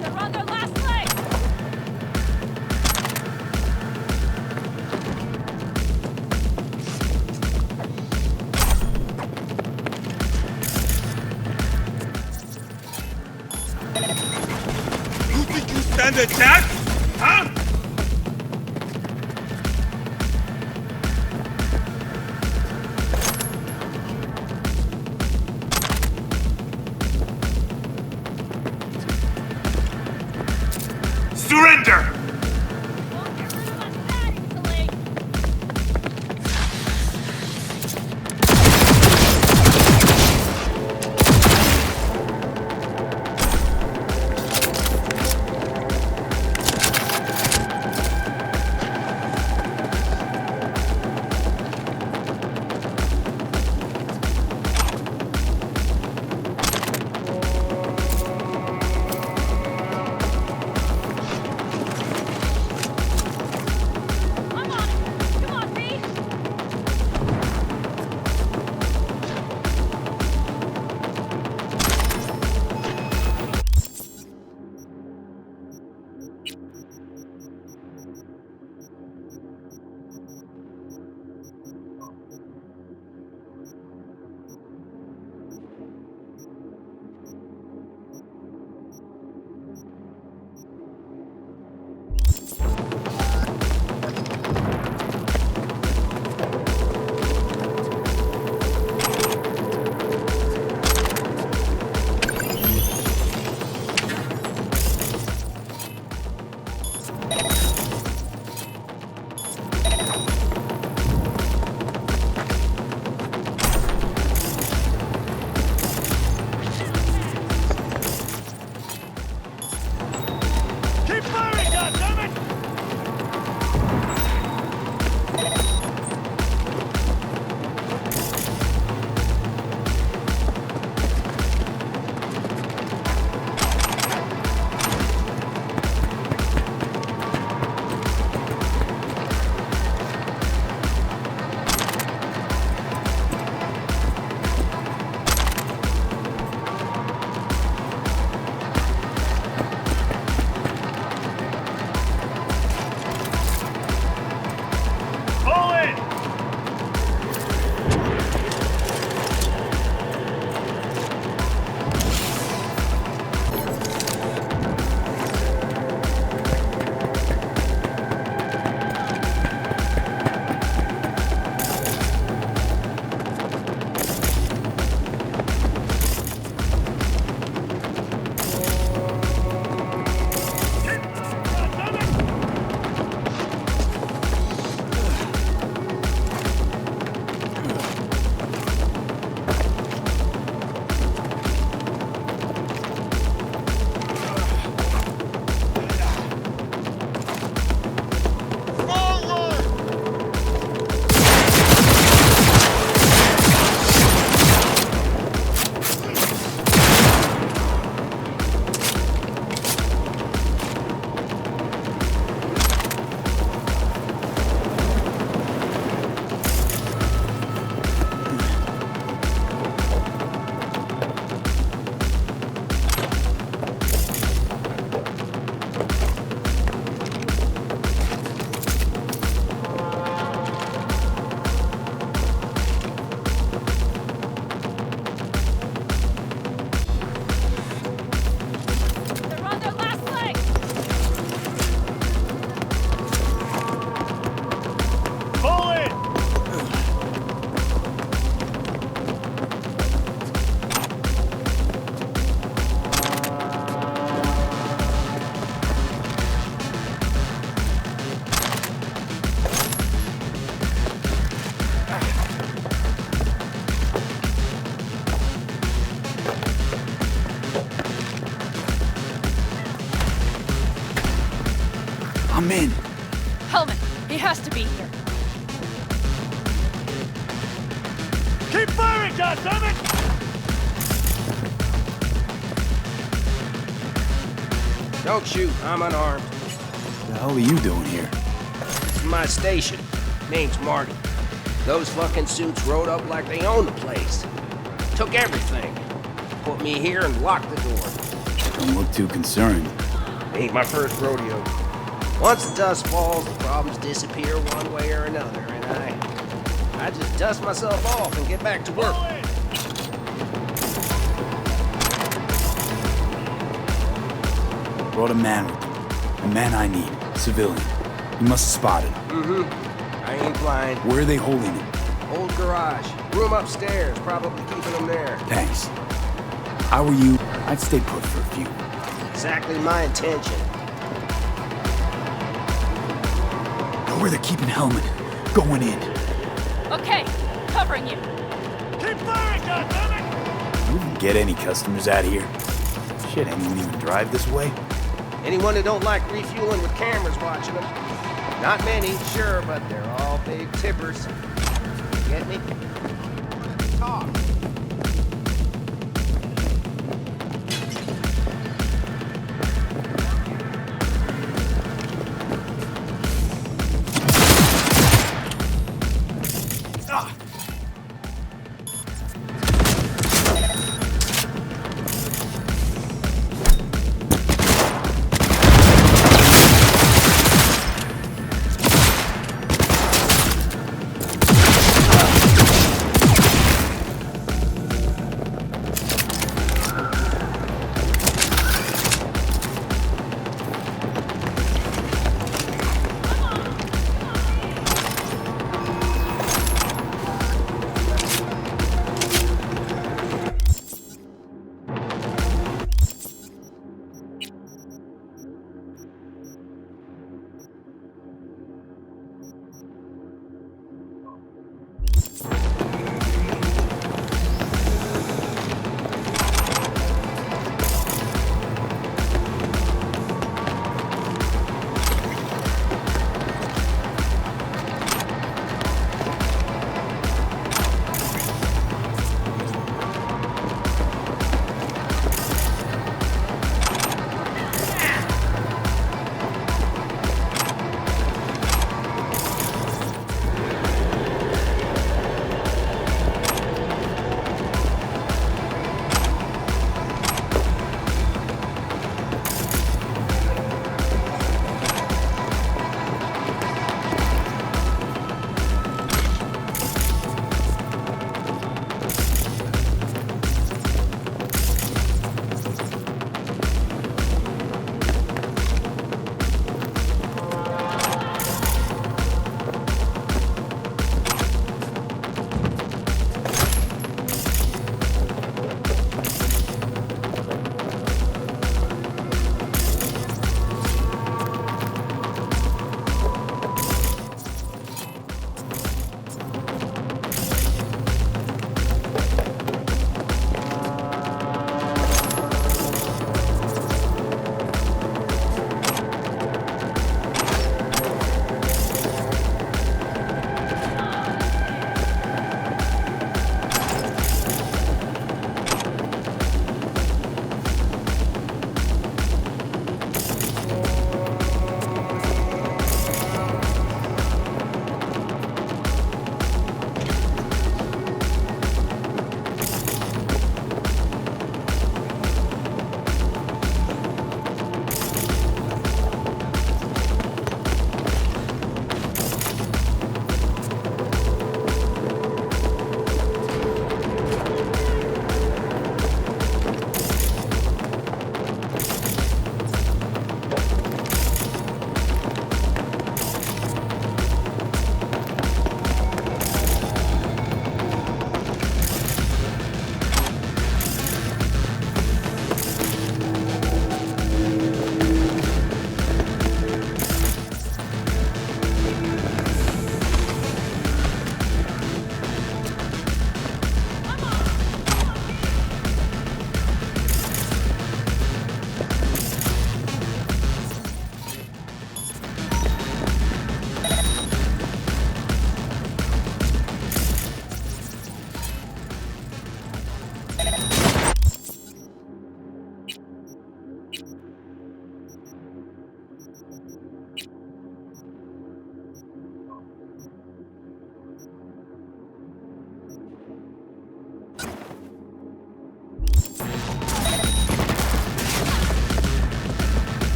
[SPEAKER 3] They're on their last leg!
[SPEAKER 16] You think you stand a chance? Huh?
[SPEAKER 15] Surrender!
[SPEAKER 1] I'm in.
[SPEAKER 3] Hellman, he has to be here.
[SPEAKER 17] Keep firing, goddammit!
[SPEAKER 18] Don't shoot, I'm unarmed.
[SPEAKER 1] What the hell are you doing here?
[SPEAKER 18] This is my station. Name's Marty. Those fucking suits rode up like they owned the place. Took everything. Put me here and locked the door.
[SPEAKER 1] Don't look too concerned.
[SPEAKER 18] Ain't my first rodeo. Once the dust falls, the problems disappear one way or another, and I just dust myself off and get back to work.
[SPEAKER 1] Brought a man with them. A man I need. Civilian. You must have spotted him.
[SPEAKER 18] Mm-hmm. I ain't blind.
[SPEAKER 1] Where are they holding him?
[SPEAKER 18] Old garage. Room upstairs. Probably keeping him there.
[SPEAKER 1] Thanks. If I were you, I'd stay put for a few.
[SPEAKER 18] Exactly my intention.
[SPEAKER 1] Know where they're keeping Hellman. Going in.
[SPEAKER 3] Okay, covering you.
[SPEAKER 15] Keep firing, goddammit!
[SPEAKER 1] You even get any customers out here? Shit, anyone even drive this way?
[SPEAKER 18] Anyone who don't like refueling with cameras watching them. Not many, sure, but they're all big tippers. Get me? Talk.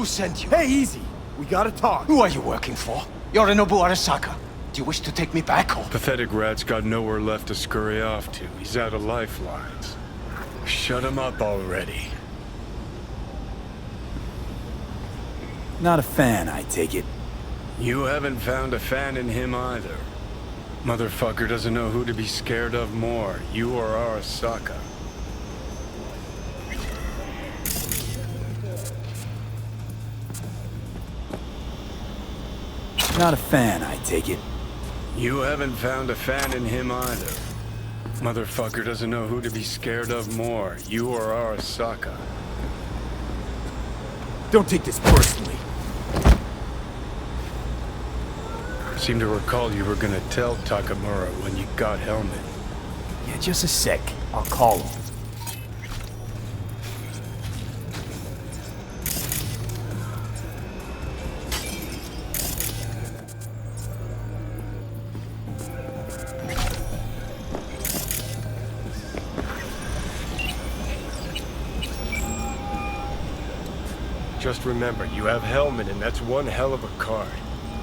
[SPEAKER 16] Who sent you?
[SPEAKER 1] Hey, easy. We gotta talk.
[SPEAKER 7] Who are you working for? Yorinobu Arasaka. Do you wish to take me back home?
[SPEAKER 4] Pathetic rat's got nowhere left to scurry off to. He's out of lifelines. Shut him up already.
[SPEAKER 1] Not a fan, I take it.
[SPEAKER 4] You haven't found a fan in him either. Motherfucker doesn't know who to be scared of more, you or Arasaka.
[SPEAKER 1] Not a fan, I take it.
[SPEAKER 4] You haven't found a fan in him either. Motherfucker doesn't know who to be scared of more, you or Arasaka.
[SPEAKER 1] Don't take this personally.
[SPEAKER 4] Seem to recall you were gonna tell Takemura when you got Helmet.
[SPEAKER 1] Yeah, just a sec. I'll call him.
[SPEAKER 4] Just remember, you have Helmet and that's one hell of a card.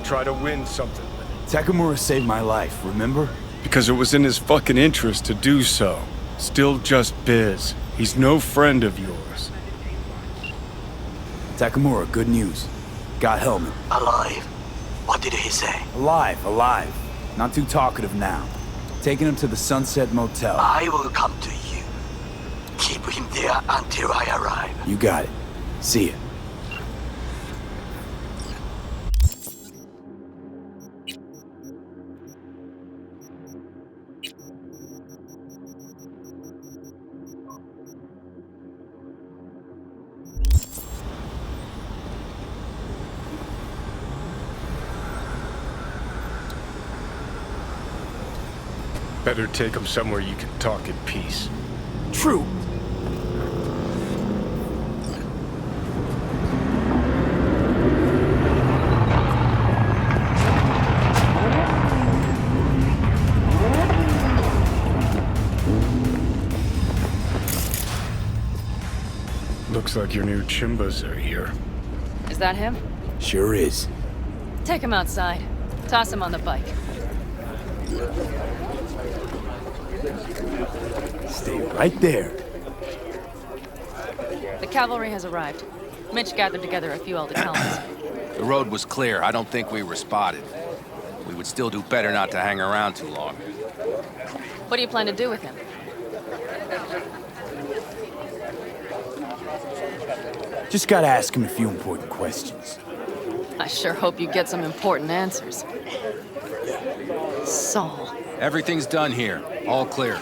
[SPEAKER 4] Try to win something with it.
[SPEAKER 1] Takemura saved my life, remember?
[SPEAKER 4] Because it was in his fucking interest to do so. Still just biz. He's no friend of yours.
[SPEAKER 1] Takemura, good news. Got Helmet.
[SPEAKER 7] Alive. What did he say?
[SPEAKER 1] Alive, alive. Not too talkative now. Taking him to the Sunset Motel.
[SPEAKER 7] I will come to you. Keep him there until I arrive.
[SPEAKER 1] You got it. See ya.
[SPEAKER 4] Better take him somewhere you can talk in peace.
[SPEAKER 1] True.
[SPEAKER 4] Looks like your new Chimbas are here.
[SPEAKER 13] Is that him?
[SPEAKER 1] Sure is.
[SPEAKER 13] Take him outside. Toss him on the bike.
[SPEAKER 1] Stay right there.
[SPEAKER 13] The cavalry has arrived. Mitch gathered together a few elder columns.
[SPEAKER 16] The road was clear. I don't think we were spotted. We would still do better not to hang around too long.
[SPEAKER 13] What do you plan to do with him?
[SPEAKER 1] Just gotta ask him a few important questions.
[SPEAKER 13] I sure hope you get some important answers. Saul.
[SPEAKER 16] Everything's done here. All clear.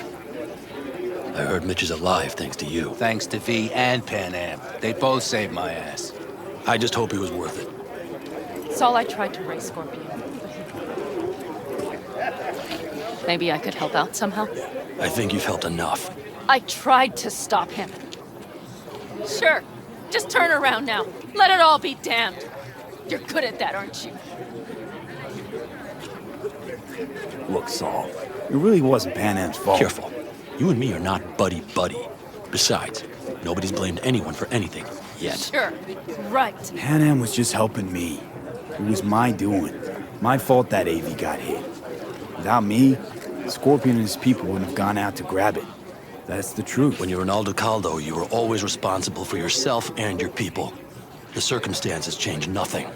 [SPEAKER 19] I heard Mitch is alive thanks to you.
[SPEAKER 16] Thanks to V and Pan Am. They both saved my ass.
[SPEAKER 19] I just hope he was worth it.
[SPEAKER 13] Saul, I tried to raise Scorpion. Maybe I could help out somehow?
[SPEAKER 19] I think you've helped enough.
[SPEAKER 13] I tried to stop him. Sure. Just turn around now. Let it all be damned. You're good at that, aren't you?
[SPEAKER 1] Look, Saul, it really wasn't Pan Am's fault.
[SPEAKER 19] Careful. You and me are not buddy-buddy. Besides, nobody's blamed anyone for anything, yet.
[SPEAKER 13] Sure. Right.
[SPEAKER 1] Pan Am was just helping me. It was my doing. My fault that Ev got hit. Without me, Scorpion and his people wouldn't have gone out to grab it. That's the truth.
[SPEAKER 19] When you were in Aldo Caldo, you were always responsible for yourself and your people. The circumstances changed nothing.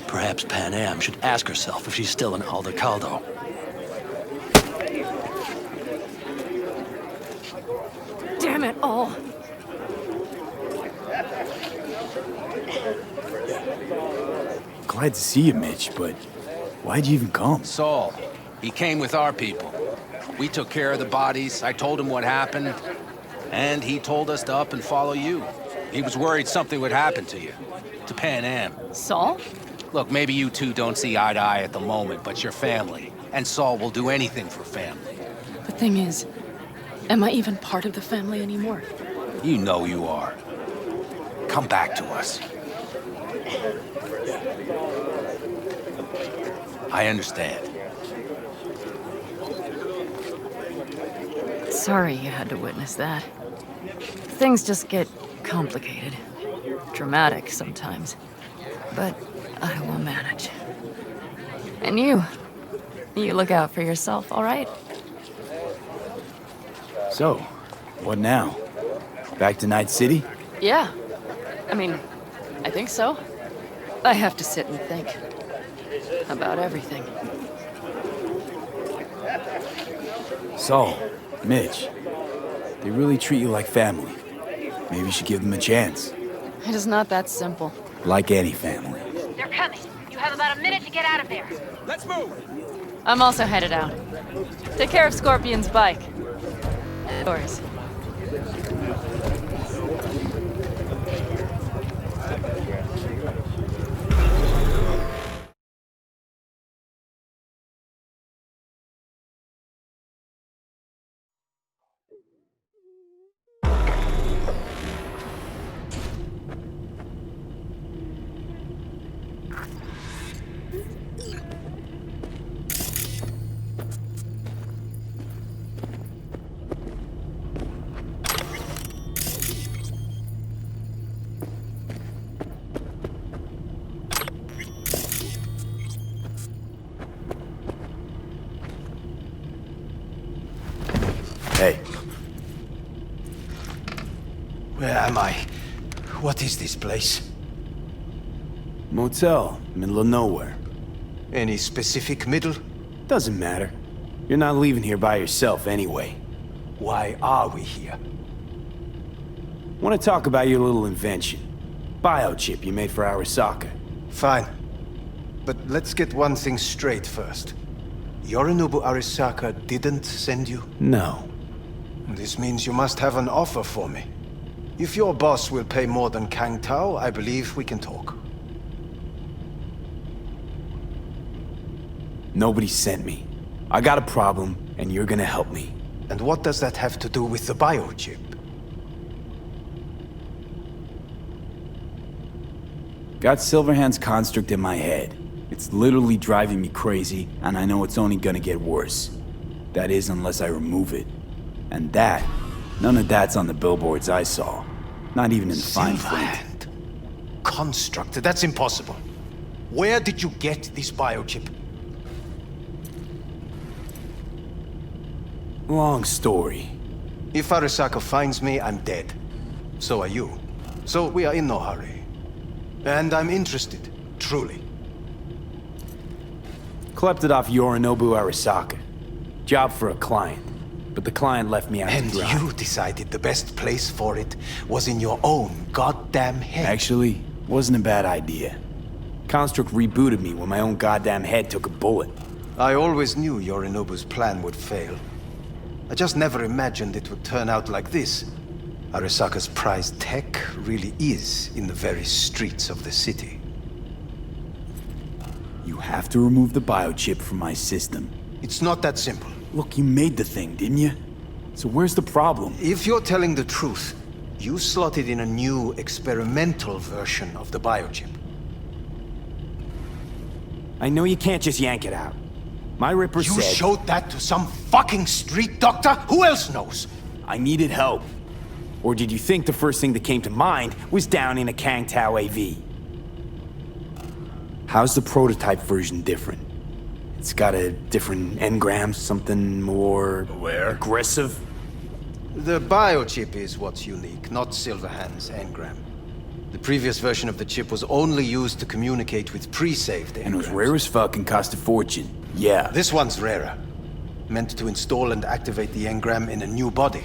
[SPEAKER 19] Perhaps Pan Am should ask herself if she's still in Aldo Caldo.
[SPEAKER 13] Damn it all.
[SPEAKER 1] Glad to see you, Mitch, but why'd you even come?
[SPEAKER 16] Saul. He came with our people. We took care of the bodies. I told him what happened. And he told us to up and follow you. He was worried something would happen to you. To Pan Am.
[SPEAKER 13] Saul?
[SPEAKER 16] Look, maybe you two don't see eye to eye at the moment, but you're family. And Saul will do anything for family.
[SPEAKER 13] The thing is, am I even part of the family anymore?
[SPEAKER 16] You know you are. Come back to us. I understand.
[SPEAKER 13] Sorry you had to witness that. Things just get complicated. Dramatic sometimes. but I will manage. And you look out for yourself, all right?
[SPEAKER 1] So, what now? Back to Night City?
[SPEAKER 13] Yeah. I mean, I think so. I have to sit and think about everything.
[SPEAKER 1] So, Mitch, they really treat you like family. Maybe you should give them a chance.
[SPEAKER 13] It is not that simple.
[SPEAKER 1] Like any family.
[SPEAKER 20] They're coming. You have about a minute to get out of there.
[SPEAKER 18] Let's move!
[SPEAKER 13] I'm also headed out. Take care of Scorpion's bike. Yours.
[SPEAKER 1] Hey.
[SPEAKER 21] Where am I? What is this place?
[SPEAKER 1] Motel, middle of nowhere.
[SPEAKER 21] Any specific middle?
[SPEAKER 1] Doesn't matter. You're not leaving here by yourself anyway.
[SPEAKER 21] Why are we here?
[SPEAKER 1] Want to talk about your little invention. Biochip you made for Arasaka.
[SPEAKER 21] Fine. But let's get one thing straight first. Yorinobu Arasaka didn't send you?
[SPEAKER 1] No.
[SPEAKER 21] This means you must have an offer for me. If your boss will pay more than Kang Tao, I believe we can talk.
[SPEAKER 1] Nobody sent me. I got a problem, and you're gonna help me.
[SPEAKER 21] And what does that have to do with the biochip?
[SPEAKER 1] Got Silverhand's construct in my head. It's literally driving me crazy, and I know it's only gonna get worse. That is, unless I remove it. And that, none of that's on the billboards I saw. Not even in fine print.
[SPEAKER 21] Construct? That's impossible. Where did you get this biochip?
[SPEAKER 1] Long story.
[SPEAKER 21] If Arasaka finds me, I'm dead. So are you. So we are in no hurry. And I'm interested, truly.
[SPEAKER 1] Klept it off Yorinobu Arasaka. Job for a client. But the client left me out to dry.
[SPEAKER 21] And you decided the best place for it was in your own goddamn head.
[SPEAKER 1] Actually, wasn't a bad idea. Construct rebooted me when my own goddamn head took a bullet.
[SPEAKER 21] I always knew Yorinobu's plan would fail. I just never imagined it would turn out like this. Arasaka's prized tech really is in the very streets of the city.
[SPEAKER 1] You have to remove the biochip from my system.
[SPEAKER 21] It's not that simple.
[SPEAKER 1] Look, you made the thing, didn't you? So where's the problem?
[SPEAKER 21] If you're telling the truth, you slotted in a new experimental version of the biochip.
[SPEAKER 1] I know you can't just yank it out. My Ripper said...
[SPEAKER 21] You showed that to some fucking street doctor? Who else knows?
[SPEAKER 1] I needed help. Or did you think the first thing that came to mind was down in a Kang Tao AV? How's the prototype version different? It's got a different engram, something more... aggressive?
[SPEAKER 21] The biochip is what's unique, not Silverhand's engram. The previous version of the chip was only used to communicate with pre-saved engrams.
[SPEAKER 1] And it was rare as fuck and cost a fortune. Yeah.
[SPEAKER 21] This one's rarer. Meant to install and activate the engram in a new body.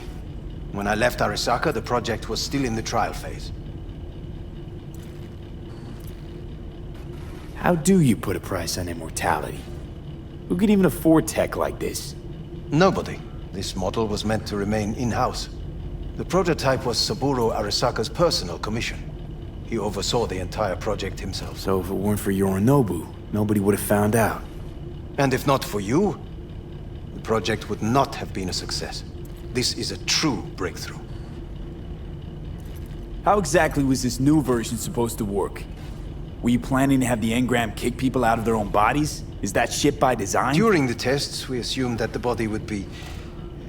[SPEAKER 21] When I left Arasaka, the project was still in the trial phase.
[SPEAKER 1] How do you put a price on immortality? Who could even afford tech like this?
[SPEAKER 21] Nobody. This model was meant to remain in-house. The prototype was Saburo Arasaka's personal commission. He oversaw the entire project himself.
[SPEAKER 1] So if it weren't for Yorinobu, nobody would have found out.
[SPEAKER 21] And if not for you, the project would not have been a success. This is a true breakthrough.
[SPEAKER 1] How exactly was this new version supposed to work? Were you planning to have the engram kick people out of their own bodies? Is that shit by design?
[SPEAKER 21] During the tests, we assumed that the body would be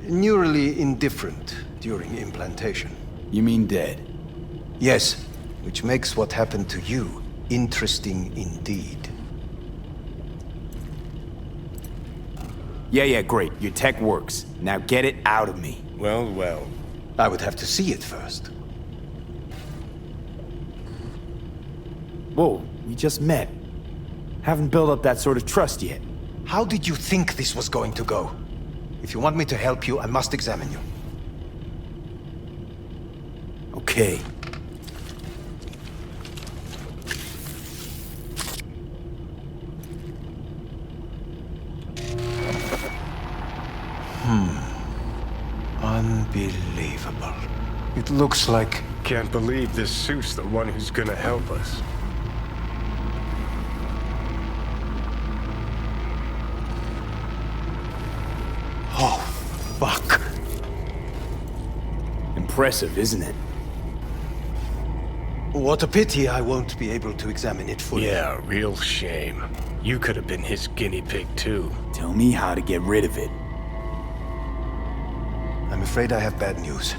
[SPEAKER 21] neurally indifferent during implantation.
[SPEAKER 1] You mean dead?
[SPEAKER 21] Yes, which makes what happened to you Interesting indeed.
[SPEAKER 1] Yeah, great. Your tech works. Now get it out of me.
[SPEAKER 4] Well.
[SPEAKER 21] I would have to see it first.
[SPEAKER 1] Whoa, we just met. Haven't built up that sort of trust yet.
[SPEAKER 21] How did you think this was going to go? If you want me to help you, I must examine you.
[SPEAKER 1] Okay.
[SPEAKER 21] Unbelievable. It looks like...
[SPEAKER 4] Can't believe this suit's the one who's gonna help us.
[SPEAKER 21] Oh, fuck.
[SPEAKER 1] Impressive, isn't it?
[SPEAKER 21] What a pity I won't be able to examine it fully.
[SPEAKER 4] Yeah, real shame. You could have been his guinea pig too.
[SPEAKER 1] Tell me how to get rid of it.
[SPEAKER 21] I'm afraid I have bad news.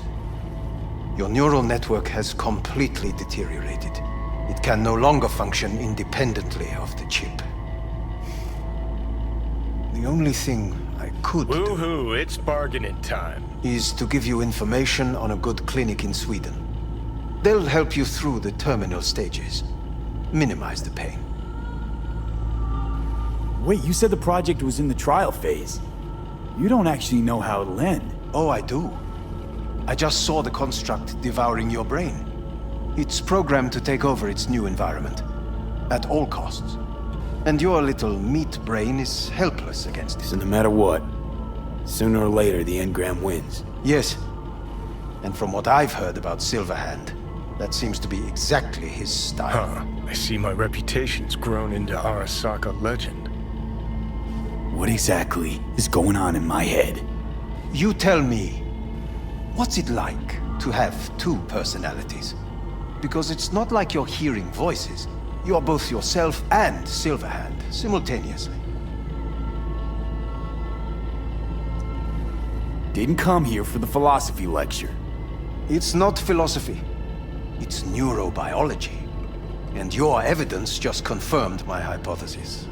[SPEAKER 21] Your neural network has completely deteriorated. It can no longer function independently of the chip. The only thing I could
[SPEAKER 4] Woohoo, it's bargaining time.
[SPEAKER 21] Is to give you information on a good clinic in Sweden. They'll help you through the terminal stages. Minimize the pain.
[SPEAKER 1] Wait, you said the project was in the trial phase. You don't actually know how it'll end.
[SPEAKER 21] Oh, I do. I just saw the construct devouring your brain. It's programmed to take over its new environment. At all costs. And your little meat brain is helpless against it.
[SPEAKER 1] So no matter what, sooner or later the engram wins.
[SPEAKER 21] Yes. And from what I've heard about Silverhand, that seems to be exactly his style.
[SPEAKER 4] Huh. I see my reputation's grown into Arasaka legend.
[SPEAKER 1] What exactly is going on in my head?
[SPEAKER 21] You tell me, what's it like to have two personalities? Because it's not like you're hearing voices. You're both yourself and Silverhand, simultaneously.
[SPEAKER 1] Didn't come here for the philosophy lecture.
[SPEAKER 21] It's not philosophy. It's neurobiology. And your evidence just confirmed my hypothesis.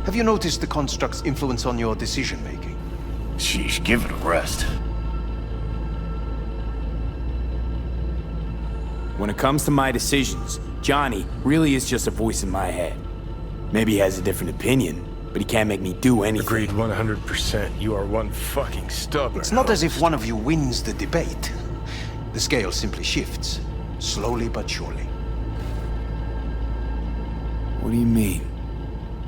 [SPEAKER 21] Have you noticed the construct's influence on your decision-making?
[SPEAKER 1] Sheesh, give it a rest. When it comes to my decisions, Johnny really is just a voice in my head. Maybe he has a different opinion, but he can't make me do anything.
[SPEAKER 4] Agreed 100%. You are one fucking stubborn.
[SPEAKER 21] It's not as if one of you wins the debate. The scale simply shifts, slowly but surely.
[SPEAKER 1] What do you mean?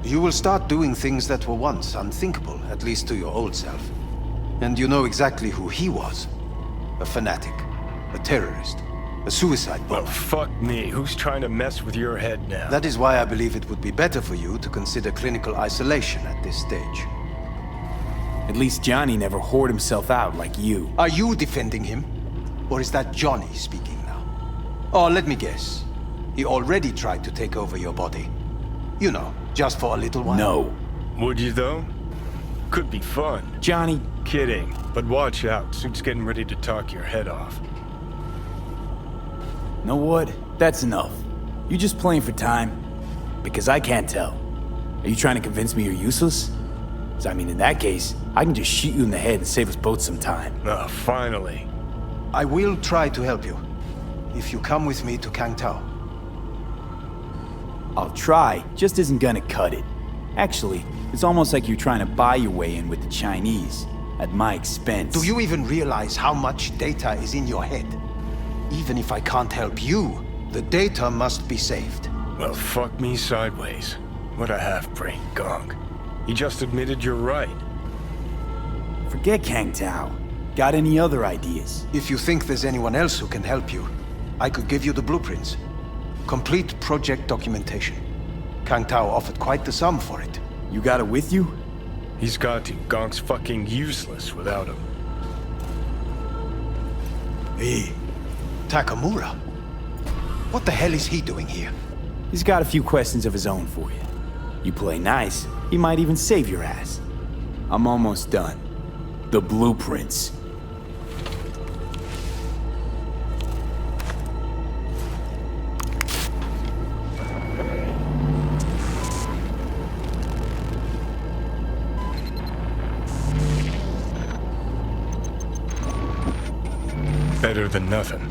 [SPEAKER 21] You will start doing things that were once unthinkable, at least to your old self. And you know exactly who he was. A fanatic, a terrorist, a suicide bomber.
[SPEAKER 4] Well, fuck me. Who's trying to mess with your head now?
[SPEAKER 21] That is why I believe it would be better for you to consider clinical isolation at this stage.
[SPEAKER 1] At least Johnny never whored himself out like you.
[SPEAKER 21] Are you defending him? Or is that Johnny speaking now? Oh, let me guess. He already tried to take over your body. You know, just for a little while.
[SPEAKER 1] No.
[SPEAKER 4] Would you, though? Could be fun.
[SPEAKER 1] Johnny.
[SPEAKER 4] Kidding. But watch out. Suit's getting ready to talk your head off.
[SPEAKER 1] Know what? That's enough. You just playing for time? Because I can't tell. Are you trying to convince me you're useless? 'Cause I mean, in that case, I can just shoot you in the head and save us both some time.
[SPEAKER 4] Ah, finally.
[SPEAKER 21] I will try to help you. If you come with me to Kangtao.
[SPEAKER 1] I'll try, just isn't gonna cut it. Actually, it's almost like you're trying to buy your way in with the Chinese, at my expense.
[SPEAKER 21] Do you even realize how much data is in your head? Even if I can't help you, the data must be saved.
[SPEAKER 4] Well, fuck me sideways. What a half-brain gong. He just admitted you're right.
[SPEAKER 1] Forget Kangtao. Got any other ideas?
[SPEAKER 21] If you think there's anyone else who can help you, I could give you the blueprints. Complete project documentation. Kangtao offered quite the sum for it.
[SPEAKER 1] You got it with you?
[SPEAKER 4] He's got to. Gong's fucking useless without him.
[SPEAKER 21] Hey, Takemura. What the hell is he doing here?
[SPEAKER 1] He's got a few questions of his own for you. You play nice, he might even save your ass. I'm almost done. The blueprints.
[SPEAKER 4] Better than nothing.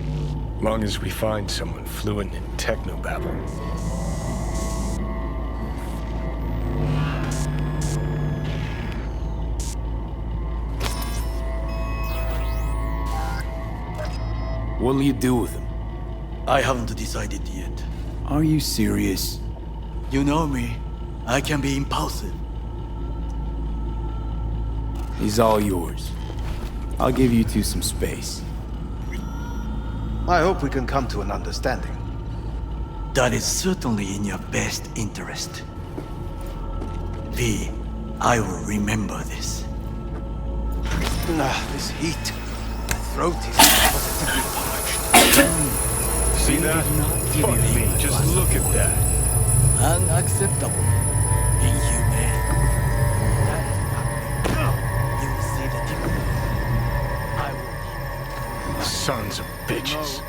[SPEAKER 4] Long as we find someone fluent in technobabble.
[SPEAKER 1] What'll you do with him?
[SPEAKER 7] I haven't decided yet.
[SPEAKER 1] Are you serious?
[SPEAKER 7] You know me. I can be impulsive.
[SPEAKER 1] He's all yours. I'll give you two some space.
[SPEAKER 21] I hope we can come to an understanding.
[SPEAKER 7] That is certainly in your best interest. V, I will remember this.
[SPEAKER 21] This heat. My throat is positively parched.
[SPEAKER 4] See that? Fuck me, just look at that.
[SPEAKER 7] Unacceptable. Inhumane. That is not me. You will see the difference. I will.
[SPEAKER 4] Sons of bitches.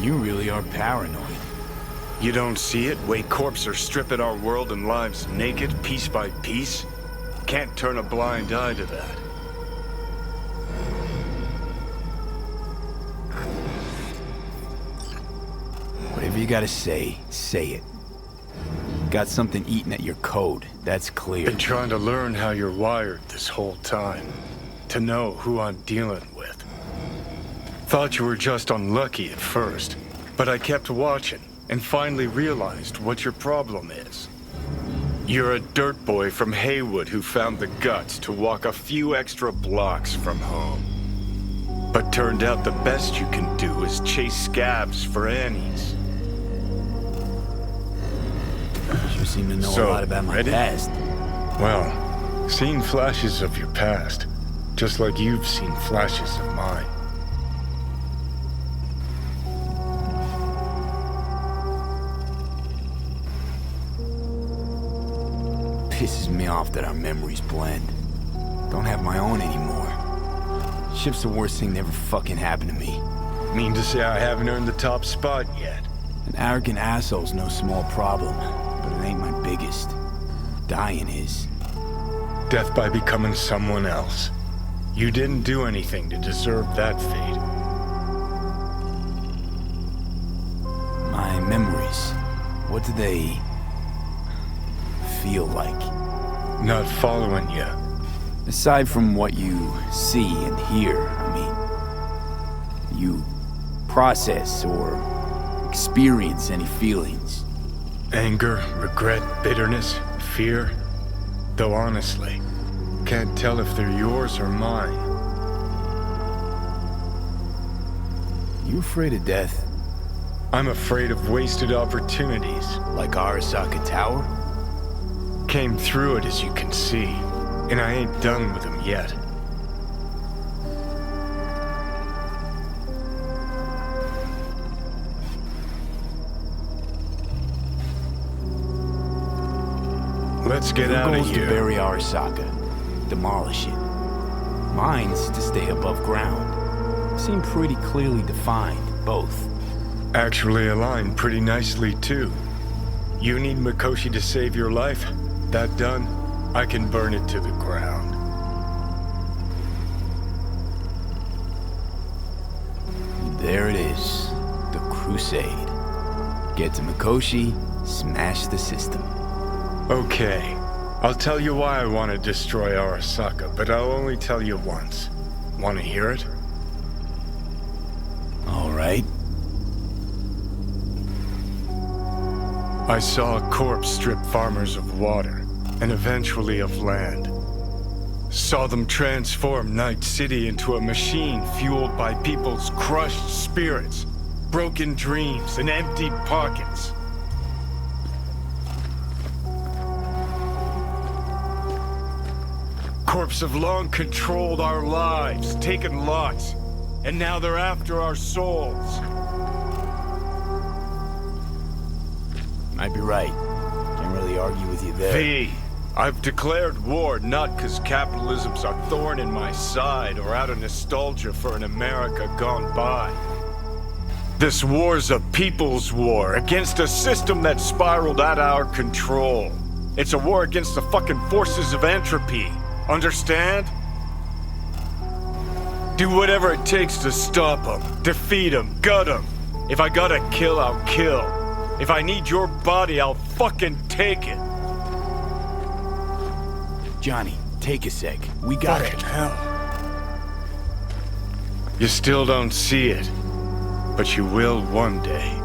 [SPEAKER 1] You really are paranoid.
[SPEAKER 4] You don't see it? Way corps are stripping our world and lives naked, piece by piece? Can't turn a blind eye to that.
[SPEAKER 1] Whatever you gotta say it. Got something eating at your code, that's clear.
[SPEAKER 4] Been trying to learn how you're wired this whole time. To know who I'm dealing with. Thought you were just unlucky at first, but I kept watching and finally realized what your problem is. You're a dirt boy from Haywood who found the guts to walk a few extra blocks from home. But turned out the best you can do is chase scabs for Annies.
[SPEAKER 1] You seem to know a lot about my past.
[SPEAKER 4] Well, seen flashes of your past, just like you've seen flashes of mine.
[SPEAKER 1] Pisses me off that our memories blend. Don't have my own anymore. Ship's the worst thing that ever fucking happened to me.
[SPEAKER 4] Mean to say I haven't earned the top spot yet.
[SPEAKER 1] An arrogant asshole's no small problem, but it ain't my biggest. Dying is.
[SPEAKER 4] Death by becoming someone else. You didn't do anything to deserve that fate.
[SPEAKER 1] My memories, what do they feel like?
[SPEAKER 4] Not following you.
[SPEAKER 1] Aside from what you see and hear, I mean, you process or experience any feelings?
[SPEAKER 4] Anger, regret, bitterness, fear? Though honestly, can't tell if they're yours or mine.
[SPEAKER 1] You afraid of death?
[SPEAKER 4] I'm afraid of wasted opportunities.
[SPEAKER 1] Like Arasaka Tower?
[SPEAKER 4] Came through it, as you can see, and I ain't done with them yet. Let's get out of here.
[SPEAKER 1] To bury Arasaka, demolish it. Mine's to stay above ground. Seem pretty clearly defined, both.
[SPEAKER 4] Actually aligned pretty nicely, too. You need Mikoshi to save your life? That done, I can burn it to the ground.
[SPEAKER 1] There it is. The Crusade. Get to Mikoshi, smash the system.
[SPEAKER 4] Okay. I'll tell you why I want to destroy Arasaka, but I'll only tell you once. Want to hear it?
[SPEAKER 1] All right.
[SPEAKER 4] I saw a corpse strip farmers of water, and eventually of land. Saw them transform Night City into a machine fueled by people's crushed spirits, broken dreams, and emptied pockets. Corps have long controlled our lives, taken lots, and now they're after our souls.
[SPEAKER 1] Might be right. Can't really argue with you there.
[SPEAKER 4] V, I've declared war not because capitalism's a thorn in my side or out of nostalgia for an America gone by. This war's a people's war against a system that spiraled out of our control. It's a war against the fucking forces of entropy. Understand? Do whatever it takes to stop them, defeat them, gut them. If I gotta kill, I'll kill. If I need your body, I'll fucking take it.
[SPEAKER 1] Johnny, take a sec. We got it.
[SPEAKER 4] Hell. You still don't see it, but you will one day.